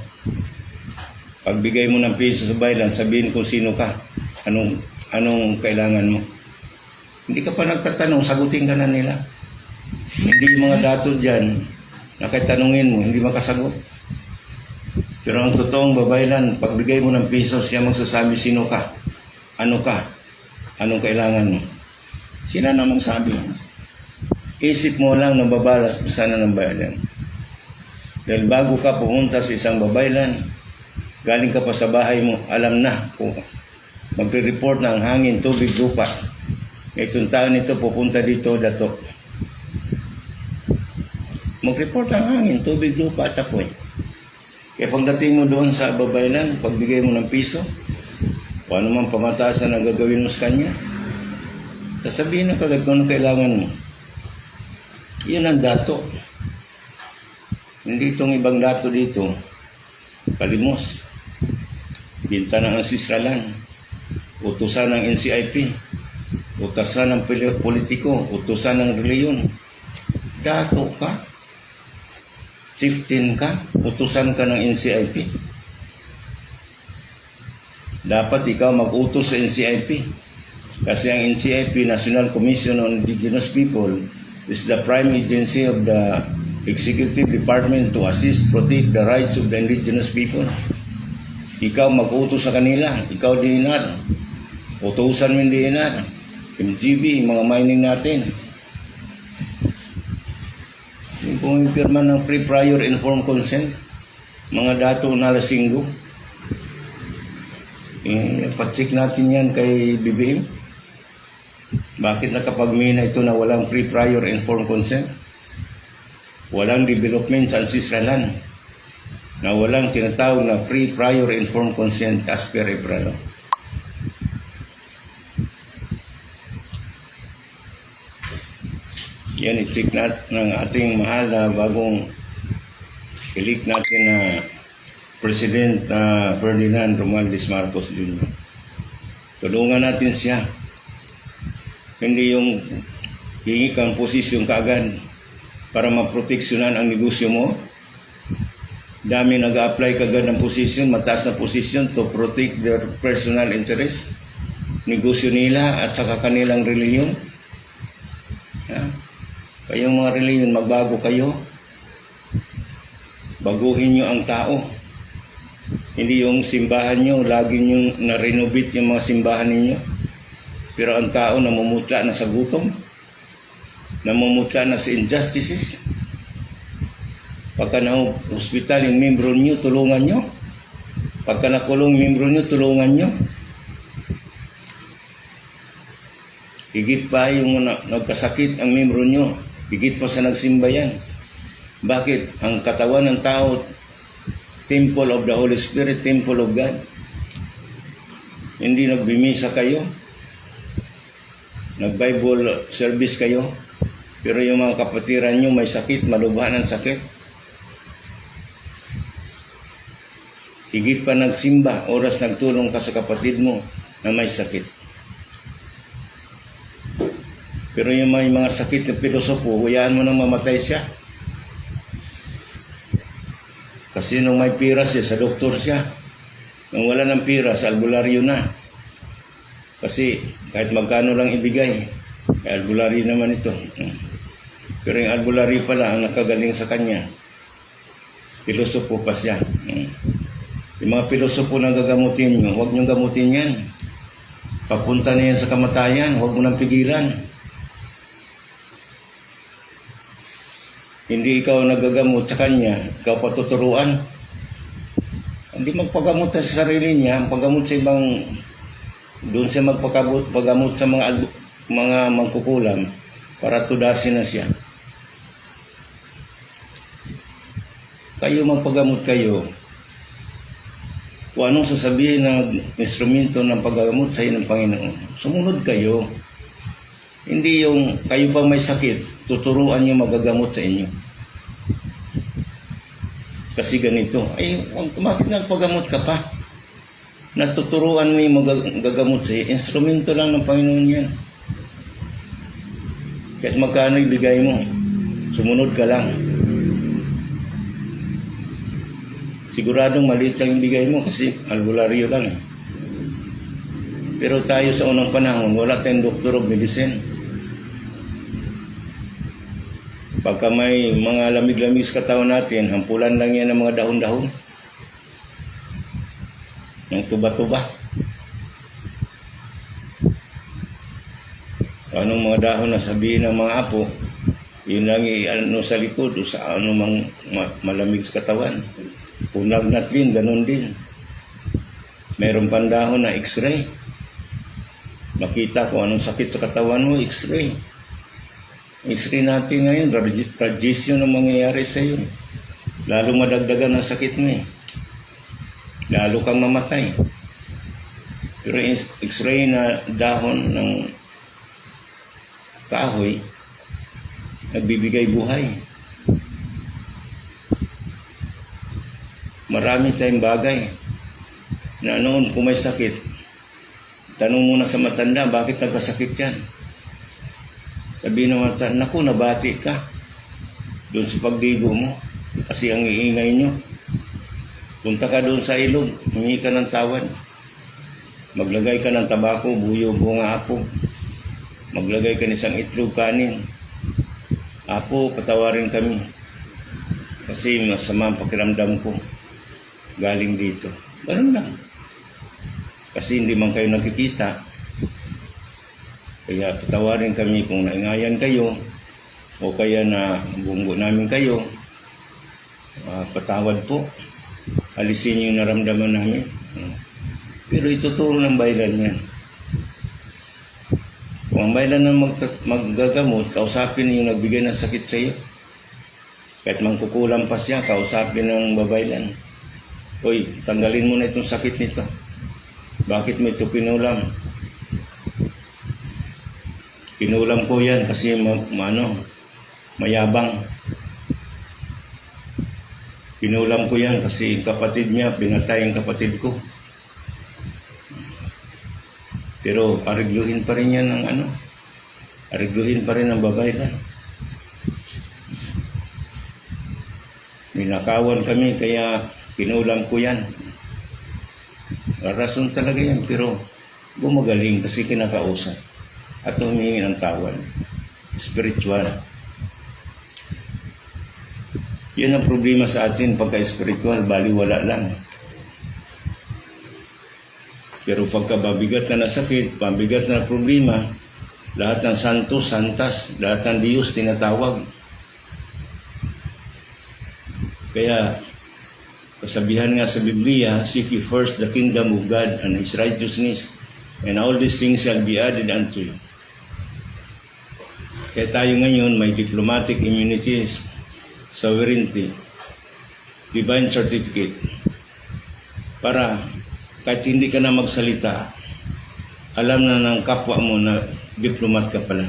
Speaker 3: Pagbigay mo ng piso sa baylan, sabihin kung sino ka. Anong kailangan mo. Hindi ka pa nagtatanong, sagutin ka na nila. Hindi yung mga dato dyan, na kahit tanungin mo, hindi makasagot. Pero ang totoong babaylan, pagbigay mo ng piso, siya magsasabi sino ka, anong kailangan mo. Sila namang sabi. Isip mo lang na babalas sana ng babaylan. Dahil bago ka pumunta sa isang babaylan, galing ka pa sa bahay mo, alam na kung magre-report na ang hangin, tubig, lupa. Itong taon ito pupunta dito, dato. Mag-report ang hangin, tubig, lupa at apoy. Kaya pagdating mo doon sa babaylan, pagbigay mo ng piso, kung ano man pamataas na gagawin mo sa kanya, sasabihin na kagad kung ano kailangan mo. Yun ang dato. Hindi itong ibang dato dito. Kalimos. Binta ng ancestralan. Utusan ng NCIP. Utusan ng politiko. Utusan ng reliyon. Dato ka. Chieftain ka. Utusan ka ng NCIP. dapat ikaw mag-utos sa NCIP. Kasi ang NCIP, National Commission on Indigenous People, is the prime agency of the Executive Department to assist, protect the rights of the indigenous people. Ikaw mag-utos sa kanila, ikaw DNR, utusan mo yung DNR, MGB, mga mining natin. Yung pumipirma ng free prior informed consent, mga dato na lasinggo. Pacheck natin yan kay BBM. Bakit nakapagmina ito na walang free prior informed consent? Walang development sa ancestral land na walang tinatawag na free prior informed consent as per EPRA. Yan i-check natin ng ating mahal na bagong elect natin na President Ferdinand Romualdez Marcos Jr. Tulungan natin siya. Hindi yung hingi kang posisyon kaagad para maproteksyonan ang negosyo mo. Dami nag-a-apply kagad ng posisyon, mataas na posisyon to protect their personal interest, negosyo nila at saka kanilang reliyon. Kayong mga reliyon, magbago kayo. Baguhin nyo ang tao. Hindi yung simbahan nyo, lagi nyo na-renovate yung mga simbahan ninyo. Pero ang tao namumutla na sa gutom, namumutla na sa injustices. Pagka na-hospital yung membro nyo, tulungan nyo. Pagka nakulong yung membro nyo, tulungan nyo. Higit pa yung nagkasakit ang membro nyo, higit pa sa nagsimba yan. Bakit? Ang katawan ng tao, temple of the Holy Spirit, temple of God. Hindi nagbimisa kayo, nag-Bible service kayo, pero yung mga kapatiran nyo may sakit, malubhan ng sakit. Higit pa nagsimba, oras nagtulong ka sa kapatid mo na may sakit. Pero yung may mga sakit na pilosopo, huyaan mo nang mamatay siya. Kasi nung may pira siya, sa doktor siya. Nung wala ng pira, sa albularyo na. Kasi kahit magkano lang ibigay, albularyo naman ito. Pero yung albularyo pala ang nakagaling sa kanya. Pilosopo pa siya. Yung mga pilosopo na gagamutin nyo, huwag nyo gamutin yan. Papunta na yan sa kamatayan, huwag mo nang pigilan. Hindi ikaw nagagamot sa kanya, ikaw patuturuan. Hindi magpagamot sa sarili niya, ang paggamot sa ibang, doon siya magpagamot sa mga mangkukulam para tudasin na siya. Kayo magpagamot kayo. Kung anong sasabihin ng instrumento ng paggamot sa inyo ng Panginoon, sumunod kayo. Hindi yung kayo pa may sakit, tuturuan niyo magagamot sa inyo. Kasi ganito, ay, bakit nagpagamot ka pa? Natuturuan mo yung magagamot sa iyo. Instrumento lang ng Panginoon yan. Kahit magkano ibigay mo, sumunod ka lang. Siguradong maliit lang yung bigay mo kasi albularyo lang. Pero tayo sa unang panahon, wala tayong doctor of medicine. Pagka may mga lamig-lamig sa katawan natin, hampulan lang yan ng mga dahon-dahon. Ng tuba-tuba. Anong mga dahon na sabihin ng mga apo, yun lang ano sa likod o sa ano mang malamig sa katawan. Kung lagnat din, ganun din. Meron pandahon na x-ray. Makita ko anong sakit sa katawan mo, x-ray. X-ray natin ngayon, radiation ang mangyayari sa iyo. Lalo madagdagan ang sakit mo eh. Lalo kang mamatay. Pero x-ray na dahon ng kahoy, nagbibigay buhay. Marami tayong bagay na noon kung may sakit, tanong muna sa matanda, bakit nagkasakit yan? Sabihin ng matanda, naku, nabati ka doon sa pagdigo mo kasi ang iingay nyo. Punta ka doon sa ilog, humingi ka ng tawad. Maglagay ka ng tabako, buyo, bunga, apo. Maglagay ka ng isang itlog, kanin. Apo, patawarin kami. Kasi masama ang pakiramdam ko. Galing dito. Ganun lang. Kasi hindi man kayo nakikita. Kaya patawarin kami kung naingayan kayo o kaya na bunggo namin kayo. Patawad po. Alisin yung naramdaman namin. Pero ituturo ng baylan yan. Kung ang baylan na maggagamot, kausapin yung nagbigay ng sakit sa iyo. Kahit mangkukulam pa siya, kausapin ng babaylan. Uy, tanggalin mo na itong sakit nito. Bakit mo ito pinulam? Pinulam ko yan kasi mayabang. Pinulam ko yan kasi kapatid niya, pinatay ang kapatid ko. Pero arigluhin pa rin yan ng arigluhin pa rin ng babaylan. Ninakawan kami kaya pinulam ko yan. Rason talaga yan pero gumagaling kasi kinakausap at humingi ng tawad. Spiritual. Yan ang problema sa atin pagka-spiritual, baliwala lang. Pero pagka mabigat na sakit, mabigat na problema, lahat ng santos, santas, lahat ng Diyos tinatawag. Kaya, kasabihan nga sa Biblia, seek ye first the kingdom of God and His righteousness, and all these things shall be added unto you. Kaya tayo ngayon may diplomatic immunities, sovereignty, divine certificate, para kahit hindi ka na magsalita, alam na ng kapwa mo na diplomat ka pala.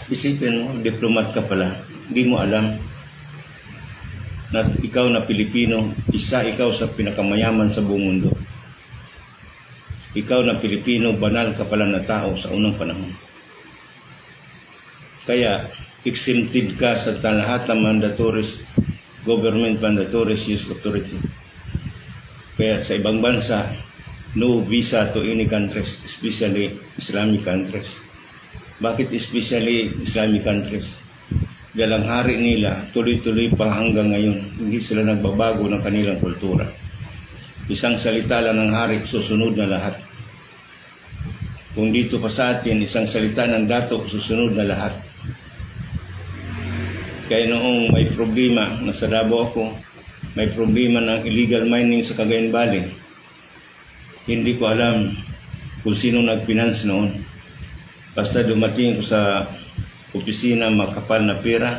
Speaker 3: Isipin mo, diplomat ka pala. Hindi mo alam na ikaw na Pilipino, ikaw sa pinakamayaman sa buong mundo. Ikaw na Pilipino, banal ka pala na tao sa unang panahon. Kaya, exempted ka sa lahat ng government mandatories use authority. Kaya sa ibang bansa, no visa to any countries, especially Islamic countries. Bakit especially Islamic countries? Dahil ang hari nila, tuloy-tuloy pa hanggang ngayon. Hindi sila nagbabago ng kanilang kultura. Isang salita lang ng hari, susunod na lahat. Kung dito pa sa atin, isang salita ng dato, susunod na lahat. Kaya noong may problema, nasa Davao ako, may problema ng illegal mining sa Cagayan Valley. Hindi ko alam kung sino nag-finance noon. Basta dumating ko sa opisina, makapal na pera.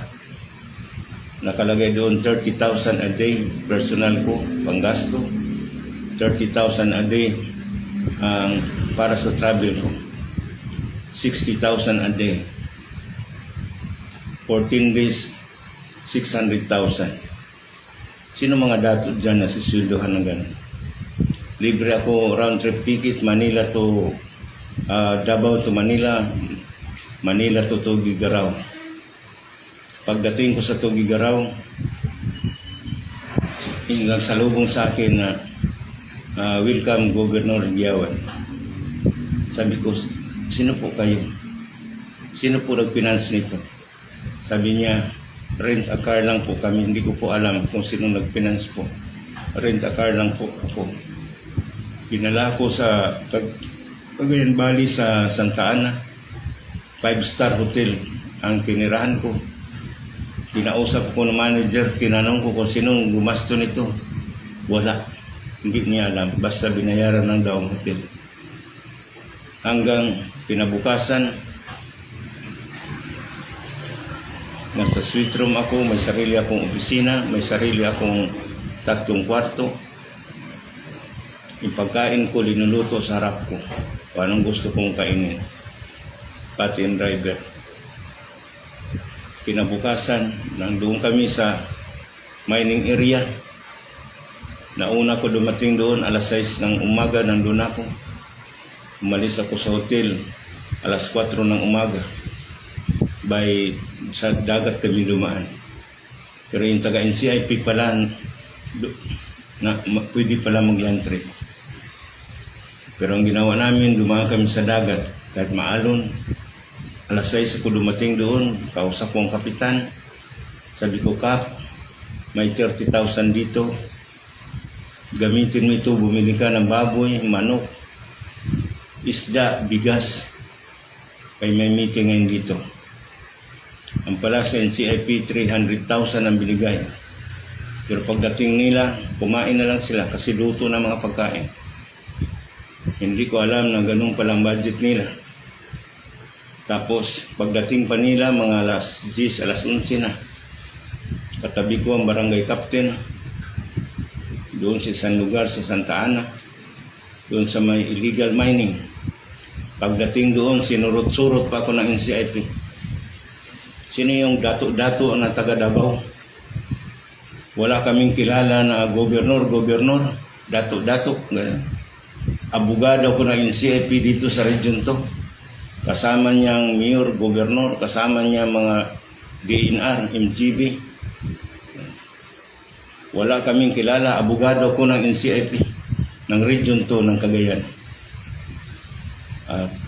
Speaker 3: Nakalagay doon 30,000 a day, personal ko, panggasto. 30,000 a day para sa travel ko. 60,000 a day. 14 days, 600,000. Sino mga dato dyan na sisulduhan ng gano'n? Libre ako round trip ticket, Manila to Davao to Manila, Manila to Tugigaraw. Pagdating ko sa Tugigaraw, nagsalubong sa akin na welcome Governor Giawan. Sabi ko, sino po kayo? Sino po nag-finance nito? Sabi niya, rent a car lang po kami. Hindi ko po alam kung sino nag-finance po. Rent a car lang po ako. Pinala ko sa Cagayan Valley sa Santa Ana. 5-star hotel ang tinirahan ko. Kinausap ko ng manager, tinanong ko kung sino gumasto nito. Wala. Hindi niya alam. Basta binayaran ng daw ang hotel. Hanggang pinabukasan, nasa suite room ako, may sarili akong opisina, may sarili akong 3 kwarto. Yung pagkain ko, linuluto sa harap ko. Kung anong gusto kong kainin. Pati yung driver. Kinabukasan, nandoon kami sa mining area. Nauna ko dumating doon, alas 6 ng umaga, nandoon ako. Umalis ako sa hotel, alas 4 ng umaga. Sa dagat kami dumaan. Pero yung taga-NCIP pala, pwede pala mag-land trip. Pero ang ginawa namin, dumaan kami sa dagat. Kahit maalon, alas 6 ako dumating doon, kausap ko ang kapitan. Sabi ko, Kap, may 30,000 dito. Gamitin mo ito, bumili ka ng baboy, manok, isda, bigas. Kaya may meeting ngayon dito. Ang pala sa NCIP, 300,000 ang binigay. Pero pagdating nila, kumain na lang sila kasi luto na mga pagkain. Hindi ko alam na ganun palang budget nila. Tapos, pagdating pa nila, mga alas 10, alas 11 na. Katabi ko ang barangay captain. Doon sa isang lugar, sa Santa Ana. Doon sa may illegal mining. Pagdating doon, sinurot-surot pa ako ng NCIP. Sino yung dato-dato na taga Davao? Wala kaming kilala na gobernur, dato-dato. Abogado ko ng NCIP dito sa region to. Kasama niyang mayor, gobernur, kasama niya mga DNR, MGB. Wala kaming kilala, abogado ko ng NCIP ng region to ng Cagayan.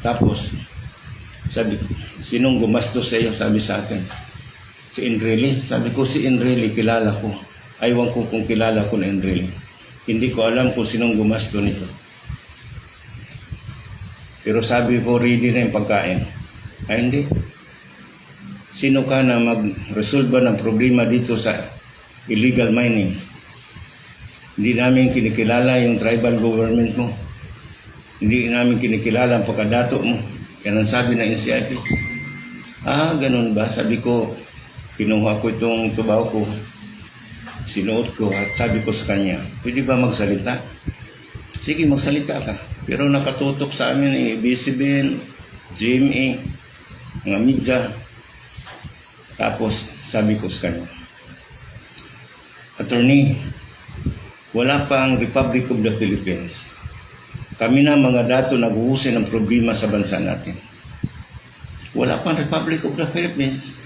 Speaker 3: Tapos, sabi, sinong gumastos sa iyo? Sabi sa akin, si Enrile. Sabi ko, si Enrile, kilala ko. Aywan ko kung kilala ko na Enrile. Hindi ko alam kung sinong gumasto nito. Pero sabi ko, ready na yung pagkain. Ay, hindi. Sino ka na mag-resolve ng problema dito sa illegal mining? Hindi namin kinikilala yung tribal government mo. Hindi namin kinikilala ang pagkadato mo. Yan ang sabi ng NCIP. Ganun ba? Sabi ko, kinuha ko itong tubaw ko, sinuot ko at sabi ko sa kanya, pwede ba magsalita? Sige, magsalita ka. Pero nakatutok sa amin ABS-CBN, GMA, mga media. Tapos sabi ko sa kanya, Attorney, wala pang Republic of the Philippines. Kami na mga dato nag-uusay ng problema sa bansa natin. Wala pang Republic of the Philippines.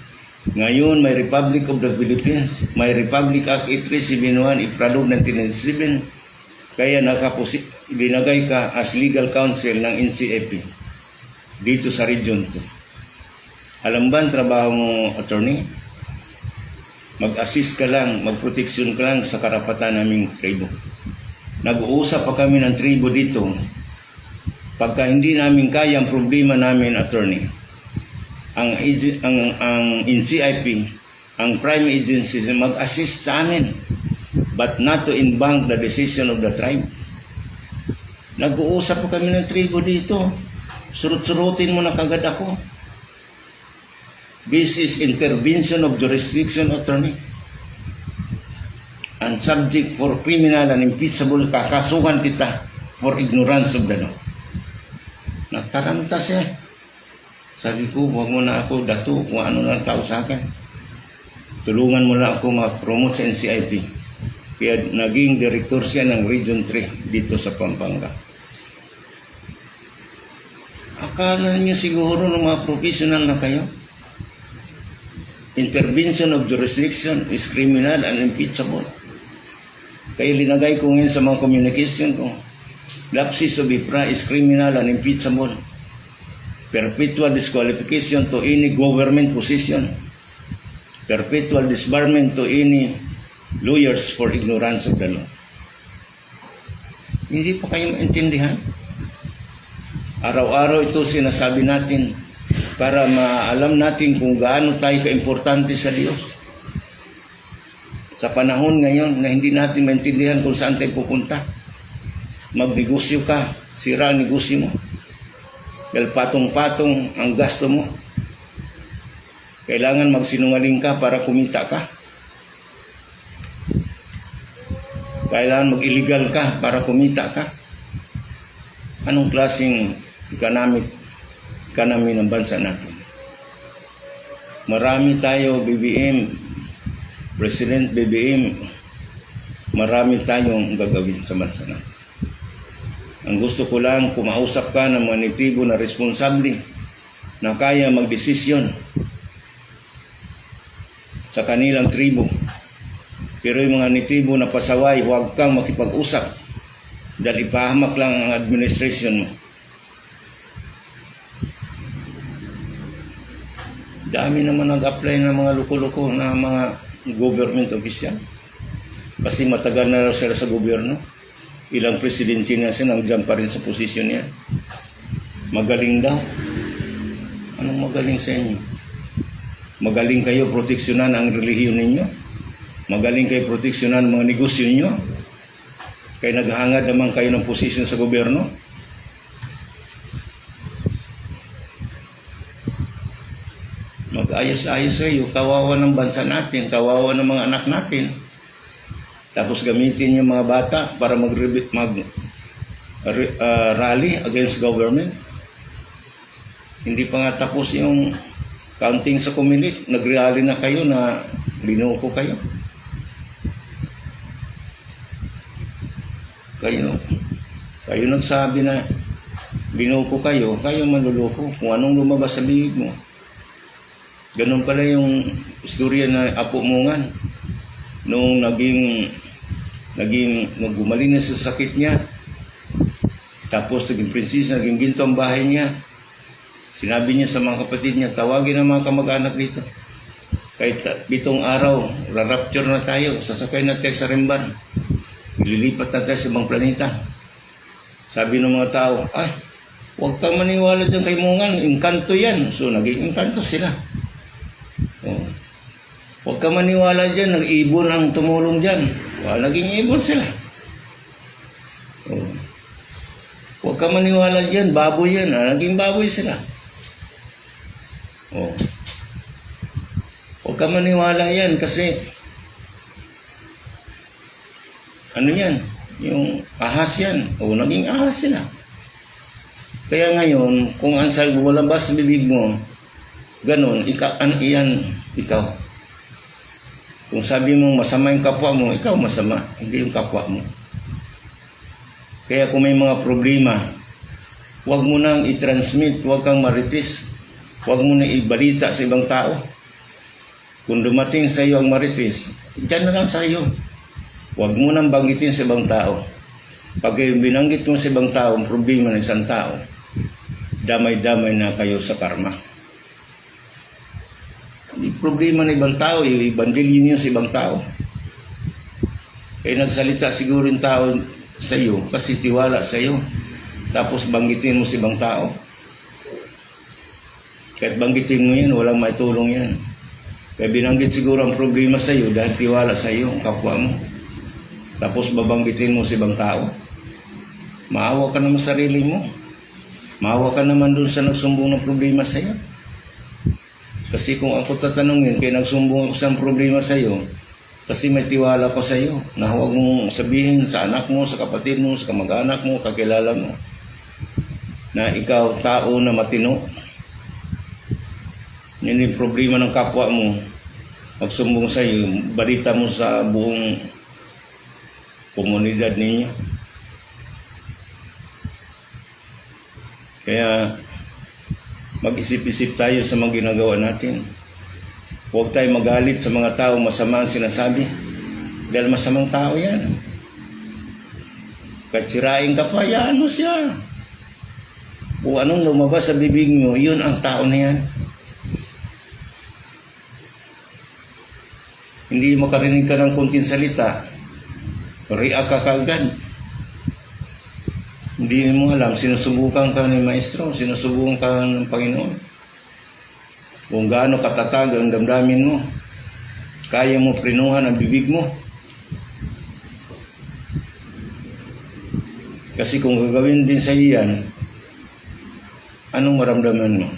Speaker 3: Ngayon may Republic of the Philippines. May Republic Act 8371 Ipralog 1997. Kaya binagay ka as legal counsel ng NCIP dito sa region to. Alam ba ang trabaho mo, attorney? Mag-assist ka lang, magproteksyon ka lang sa karapatan naming tribo. Nag-uusap pa kami ng tribo dito. Pagka hindi namin kaya ang problema namin, attorney, ang NCIP, ang prime agency, mag-assist sa amin, but not to embank the decision of the tribe. Nag-uusap pa kami ng tribo dito. Surut-surutin mo na kagad ako. This is intervention of jurisdiction, attorney. And subject for criminal and impeachable, kakasuhan kita for ignorance of the law. Nagtaramta siya. Sabi ko, huwag mo na ako dato kung ano na tao sa akin. Tulungan mo na ako ma-promote sa NCIP. Kaya naging director siya ng Region 3 dito sa Pampanga. Akala niyo siguro ng mga professional na kayo? Intervention of jurisdiction is criminal and impeachable. Kaya linagay ko ngayon sa mga communication ko, lapses of IPRA is criminal and impeachable. Perpetual disqualification to any government position. Perpetual disbarment to any lawyers for ignorance of the law. Hindi pa kayo maintindihan? Araw-araw ito sinasabi natin para maalam natin kung gaano tayo kaimportante sa Diyos. Sa panahon ngayon na hindi natin maintindihan kung saan tayo pupunta. Magnegosyo ka, sira ang negosyo mo. Dahil patong-patong ang gasto mo. Kailangan magsinungaling ka para kumita ka. Kailangan mag-illegal ka para kumita ka. Anong klaseng economy ng bansa natin? Marami tayo, BBM, President BBM, marami tayong gagawin sa bansa natin. Ang gusto ko lang, kumausap ka ng mga nitibo na responsable na kaya magdesisyon sa kanilang tribo. Pero yung mga nitibo na pasaway, huwag kang makipag-usap Dahil ipahamak lang ang administration mo. Dami naman nag-apply ng mga loko-loko na mga government official. Kasi matagal na raw sila sa gobyerno. Ilang presidente na siya, nandiyan pa rin sa posisyon niya. Magaling daw. Anong magaling sa inyo? Magaling kayo proteksyonan ang relihiyon ninyo? Magaling kayo proteksyonan ang mga negosyo ninyo? Kaya naghangad naman kayo ng posisyon sa gobyerno? Mag-ayos-ayos kayo, kawawa ng bansa natin, kawawa ng mga anak natin. Tapos gamitin yung mga bata para rally against government. Hindi pa nga tapos yung counting sa Comelec, nag-rally na kayo na binuko kayo. Kayo nagsabi na binuko kayo, kayo manluloko kung anong lumabas sa bibig mo. Ganun pala yung istorya na apo Mungan. Nung gumaling na sa sakit niya, tapos naging prinsesa, naging ginto ang bahay niya. Sinabi niya sa mga kapatid niya, tawagin ang mga kamag-anak dito. Kahit 7 araw, rarapture na tayo, sasakay na tayo sa Remban. Ililipat na tayo sa ibang planeta. Sabi ng mga tao, ay, huwag kang maniwala dyan kay Mungan, engkanto yan. So, naging engkanto sila. Oh. Huwag kang maniwala dyan, nag-ibon ang tumulong dyan. Naging ibon sila. Oh. Huwag kang maniwala dyan, baboy yan. Naging baboy sila. Oh. Huwag kang maniwala yan kasi ano yan? Yung ahas yan. O, naging ahas sila. Kaya ngayon, kung ang walabas sa bibig mo, ganun, ikaw. Kung sabi mo masama yung kapwa mo, ikaw masama, hindi yung kapwa mo. Kaya kung may mga problema, huwag mo nang i-transmit, huwag kang marites, huwag mo nang ibalita sa ibang tao. Kung dumating sa iyo ang marites, dyan na lang sa iyo. Huwag mo nang banggitin sa ibang tao. Pag binanggit mo sa ibang tao ang problema ng isang tao, damay-damay na kayo sa karma. Hindi problema ng ibang tao, ibandilin niyo sa ibang tao. Kaya nagsalita siguro yung tao sa iyo kasi tiwala sa iyo. Tapos banggitin mo sa ibang tao. Kahit banggitin mo yan, walang maitulong yan. Kaya binanggit siguro ang problema sa iyo dahil tiwala sa iyo, ang kapwa mo. Tapos babanggitin mo sa ibang tao. Maawa ka naman sa sarili mo. Maawa ka naman dun sa nagsumbong ng problema sa iyo. Kasi kung ako tatanungin, kaya nagsumbong ako sa problema sa iyo, kasi may tiwala ko sa iyo, na huwag mong sabihin sa anak mo, sa kapatid mo, sa kamag-anak mo, kakilala mo, na ikaw tao na matino. Yun yung problema ng kapwa mo, magsumbong sa iyo, balita mo sa buong komunidad ninyo. Kaya mag-isip-isip tayo sa mga ginagawa natin. Huwag tayo magalit sa mga tao masama ang sinasabi. Dahil masamang tao yan. Kahit sirain ka pa, yan mo siya. Kung anong lumabas sa bibig mo, yun ang tao na yan. Hindi makarinig ka ng kunting salita, react ka kagad. Hindi mo alam, sinusubukan ka ng maestro, sinusubukan ka ng Panginoon. Kung gaano katatag ang damdamin mo, kaya mo prinuhan ang bibig mo. Kasi kung gagawin din sa iyan, anong maramdaman mo?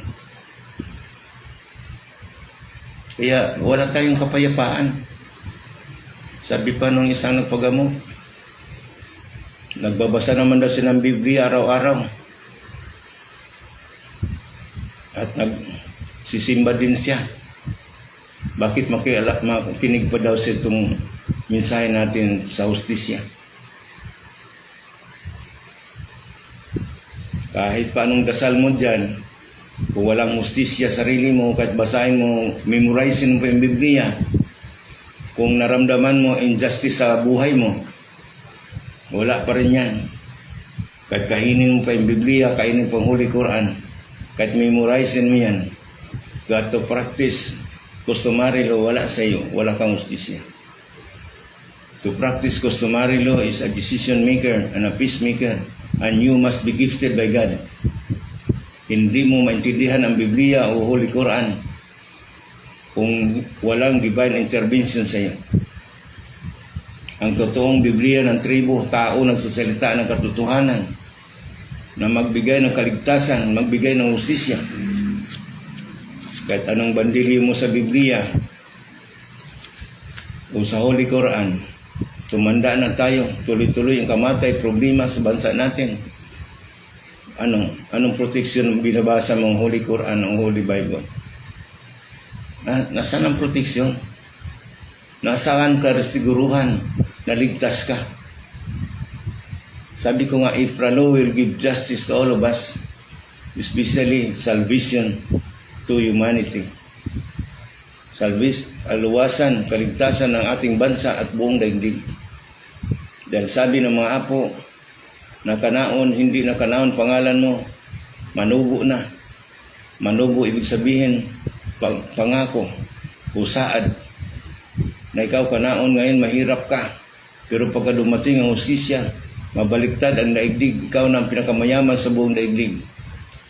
Speaker 3: Kaya wala tayong kapayapaan. Sabi pa nung isang nagpagamot, nagbabasa naman daw siya ng Biblia araw-araw. At nagsisimba din siya. Bakit makinig pa daw siya itong mensahe natin sa hustisya? Kahit pa anong dasal mo dyan, kung walang hustisya sarili mo, kahit basahin mo, memorizing mo pa yung Biblia, kung naramdaman mo injustice sa buhay mo, wala pa rin yan. Kahit kainin mo pa yung Biblia, kainin pa ang Holy Quran, kahit memorizein mo yan, got to practice customary law, wala sa iyo, wala kang justisya. To practice customary law is a decision maker and a peacemaker, and you must be gifted by God. Hindi mo maintindihan ang Biblia o Holy Quran kung walang divine intervention sa iyo. Ang totoong Biblia ng tribo, tao nagsasalita ng katotohanan na magbigay ng kaligtasan, magbigay ng hustisya. Kahit anong bandili mo sa Biblia o sa Holy Quran, tumanda na tayo, tuloy-tuloy ang kamatay, problema sa bansa natin. Anong protection binabasa mong Holy Quran o Holy Bible? Nasaan ang protection? Nasaan ka siguruhan na ligtas ka? Sabi ko nga, if law will give justice to all of us, especially salvation to humanity. Aluwasan, kaligtasan ng ating bansa at buong daigdig. Dahil sabi ng mga apo, nakanaon, hindi nakanaon pangalan mo, manubo na. Manubo ibig sabihin, pangako, husaad, na ikaw kanaon ngayon mahirap ka. Pero pagka dumating ang hustisya, mabaliktad ang daigdig, ikaw na ang pinakamayaman sa buong daigdig.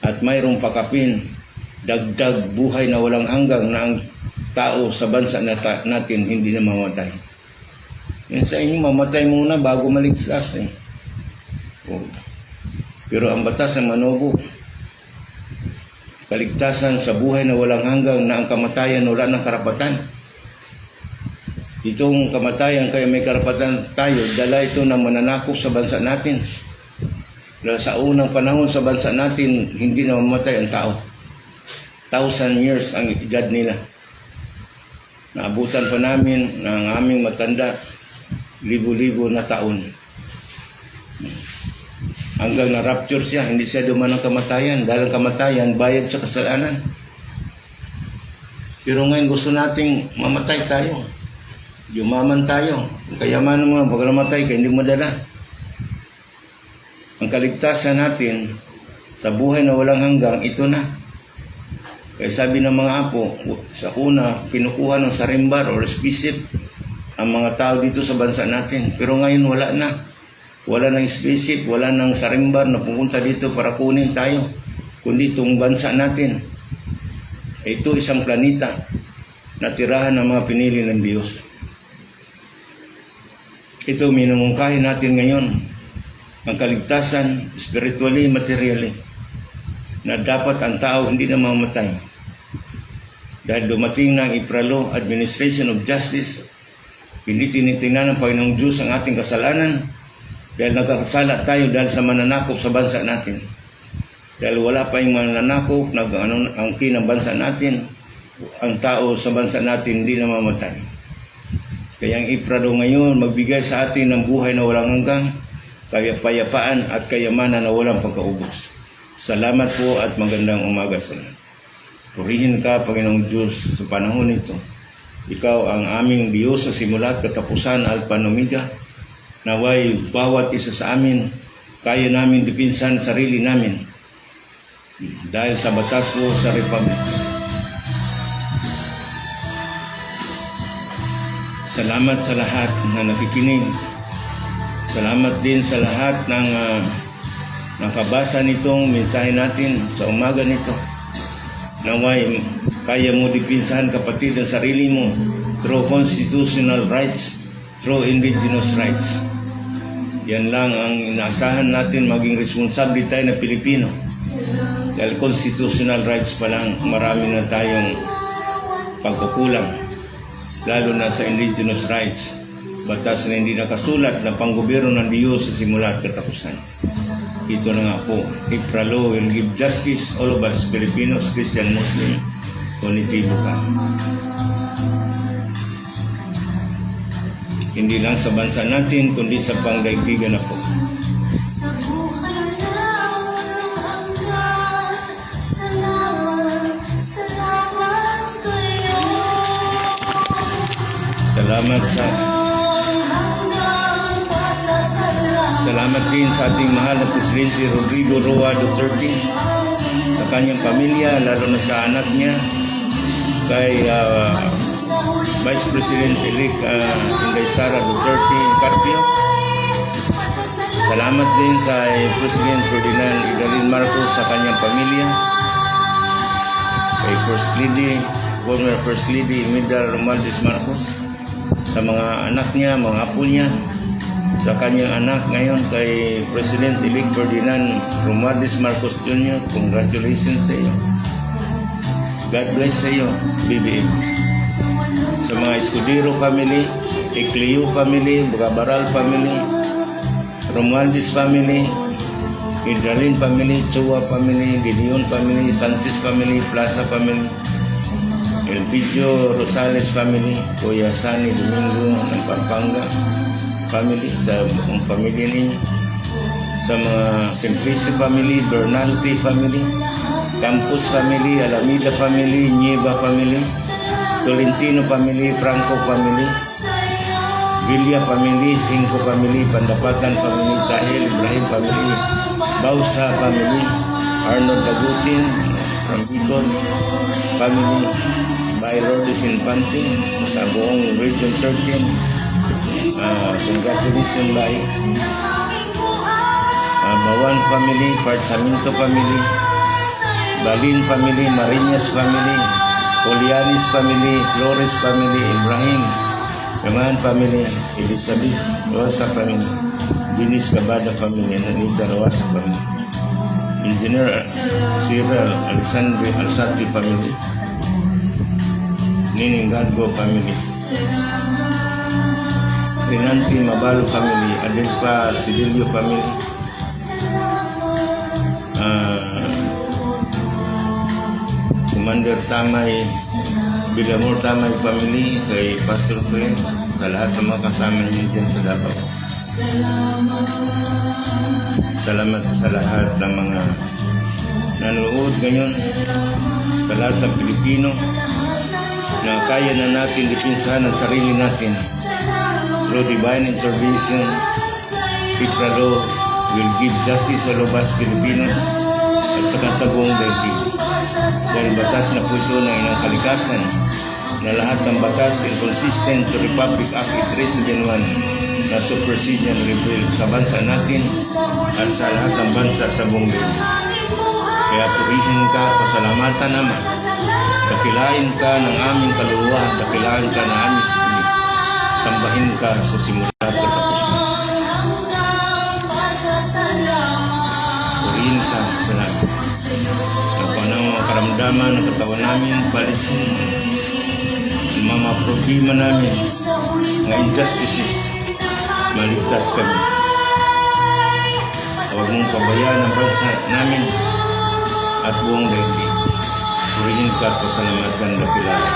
Speaker 3: At mayroong pakapin, dagdag buhay na walang hanggang na ang tao sa bansa natin hindi na mamatay. Yan sa inyo, mamatay muna bago maligtas eh. Pero ang batas ng Manobo, kaligtasan sa buhay na walang hanggang na ang kamatayan wala ng karapatan. Itong kamatayan kaya may karapatan tayo, dala ito ng mananakop sa bansa natin. Dahil sa unang panahon sa bansa natin, hindi na mamatay ang tao. 1,000 years ang edad nila. Naabutan pa namin ng aming matanda, libo-libo na taon. Hanggang na-rapture siya, hindi siya duman ng kamatayan. Dahil ang kamatayan, bayad sa kasalanan. Pero ngayon gusto nating mamatay tayo. Yumaman tayo. Kayamanan mo, pag namatay ka, hindi mo dala. Ang kaligtasan natin sa buhay na walang hanggang, ito na. Kaya sabi ng mga apo, sa una, kinukuha ng sarimbar or spaceship ang mga tao dito sa bansa natin. Pero ngayon wala na. Wala ng spaceship, wala ng sarimbar na pupunta dito para kunin tayo. Kundi itong bansa natin. Ito isang planeta na tirahan ng mga pinili ng Diyos. Ito minumungkahin natin ngayon. Ang kaligtasan, spiritually, materially, na dapat ang tao hindi na mamatay. Dahil dumating na ang Ipralo, Administration of Justice, hindi tinitingnan ng Panginoong Diyos ang ating kasalanan dahil nagkakasala tayo dahil sa mananakop sa bansa natin. Dahil wala pa yung mananakop, nag-angkin ang bansa natin, ang tao sa bansa natin hindi na mamatay. Kaya ang Ipralo ngayon magbigay sa atin ng buhay na walang hanggang, kapayapaan at kayamanan na walang pagkaubos. Salamat po at magandang umaga sa lahat. Purihin ka, Panginoong Diyos, sa panahon ito. Ikaw ang aming Diyos sa simula at katapusan, Alpha and Omega. Naway bawat isa sa amin, kaya namin dipinsan sarili namin dahil sa batas mo sa Republic. Salamat sa lahat na nakikinig. Salamat din sa lahat ng nakabasa nitong mensahe natin sa umaga nito. Naway kaya mo dipinsahan, kapatid, ang sarili mo through constitutional rights, through indigenous rights. Yan lang ang inaasahan natin, maging responsable tayo na Pilipino. Dahil constitutional rights pa lang, marami na tayong pagkukulang. Lalo na sa indigenous rights. Batas na hindi nakasulat na panggobyerno ng Diyos sa simula at katapusan. Ito na nga po, Ipralo will give justice, all of us, Filipinos, Christian, Muslim, punitibo ka. Hindi lang sa bansa natin, kundi sa pangdaigdigan na po.
Speaker 4: Sa buhay na walang hanggan, salamat sa iyo.
Speaker 3: Salamat sa
Speaker 4: Hanggang pasasalamat.
Speaker 3: Salamat din sa ating mahal na Presidente Rodrigo Roa Duterte, sa kanyang pamilya, lalo na sa anak niya, kay Vice President-elect Inday Sara Duterte Carpio. Salamat din sa President Ferdinand Idalin Marcos sa kanyang pamilya, kay First Lady, former First Lady Imelda Romualdez Marcos, sa mga anak niya, mga apo niya, sa kanyang anak ngayon kay President-elect Ferdinand Romualdez Marcos Jr. Congratulations sa iyo. God bless sa iyo, BBM. Sa mga Escudero family, Ecleo family, Bagabaral family, Romualdez family, Idalin family, Chua family, Gideon family, Sanchez family, Plaza family, Elpidio Rosales family, Kuya Sani Domingo ng Pampanga family, sa buong pamilya ninyo, sa mga Simplice family, Bernalti family, Campos family, Alameda family, Nieva family, Tolentino family, Franco family, Villa family, Cinco family, Pandapatan family, Tahil Ibrahim family, Bausa family, Arnold Dagutin from Bicol family, Byron Infante sa buong Region 13. Congratulations by Bawan family, Parsamento family, Balin family, Marinas family, Polianis family, Flores family, Ibrahim Kaman family, Elizabeth Rosa family, Dinis Cabada family, Anita Rosa family, Engineer Cyril Alexandre Alsati family, Nining Gadgo family, Renanti Mabalo family, Adelpa Sidilio family, Commander Tamay Bilamor Tamay family, kay Pastor Fred, sa lahat ng mga kasama niyo dyan sa Davao. Salamat sa lahat ng mga nanonood ngayon, sa lahat ng Pilipino na kaya na natin dipinsahan ang sarili natin. Through divine intervention, Pitralo will give justice sa Lobas, Pilipinas at saka sa buong daigdig. Dahil batas na po ito ng inang kalikasan na lahat ng batas inconsistent to Republic Act 371 na supersede and repeal sa bansa natin at sa lahat ng bansa sa buong daigdig. Kaya purihin ka, pasalamatan naman. Dakilain ka ng aming kaluluwa, dakilain ka ng aming sikli. Sambahin ka sa simula at katapusan. Purihin ka sa lahat. At kung anong mga karamdaman ng katawan namin, palisin ang mga problema namin, mga injustices, maligtas kami. Huwag mong pabayaan ang bansa namin at buong daigdig. Purihin ka, pasalamatan, dakilain.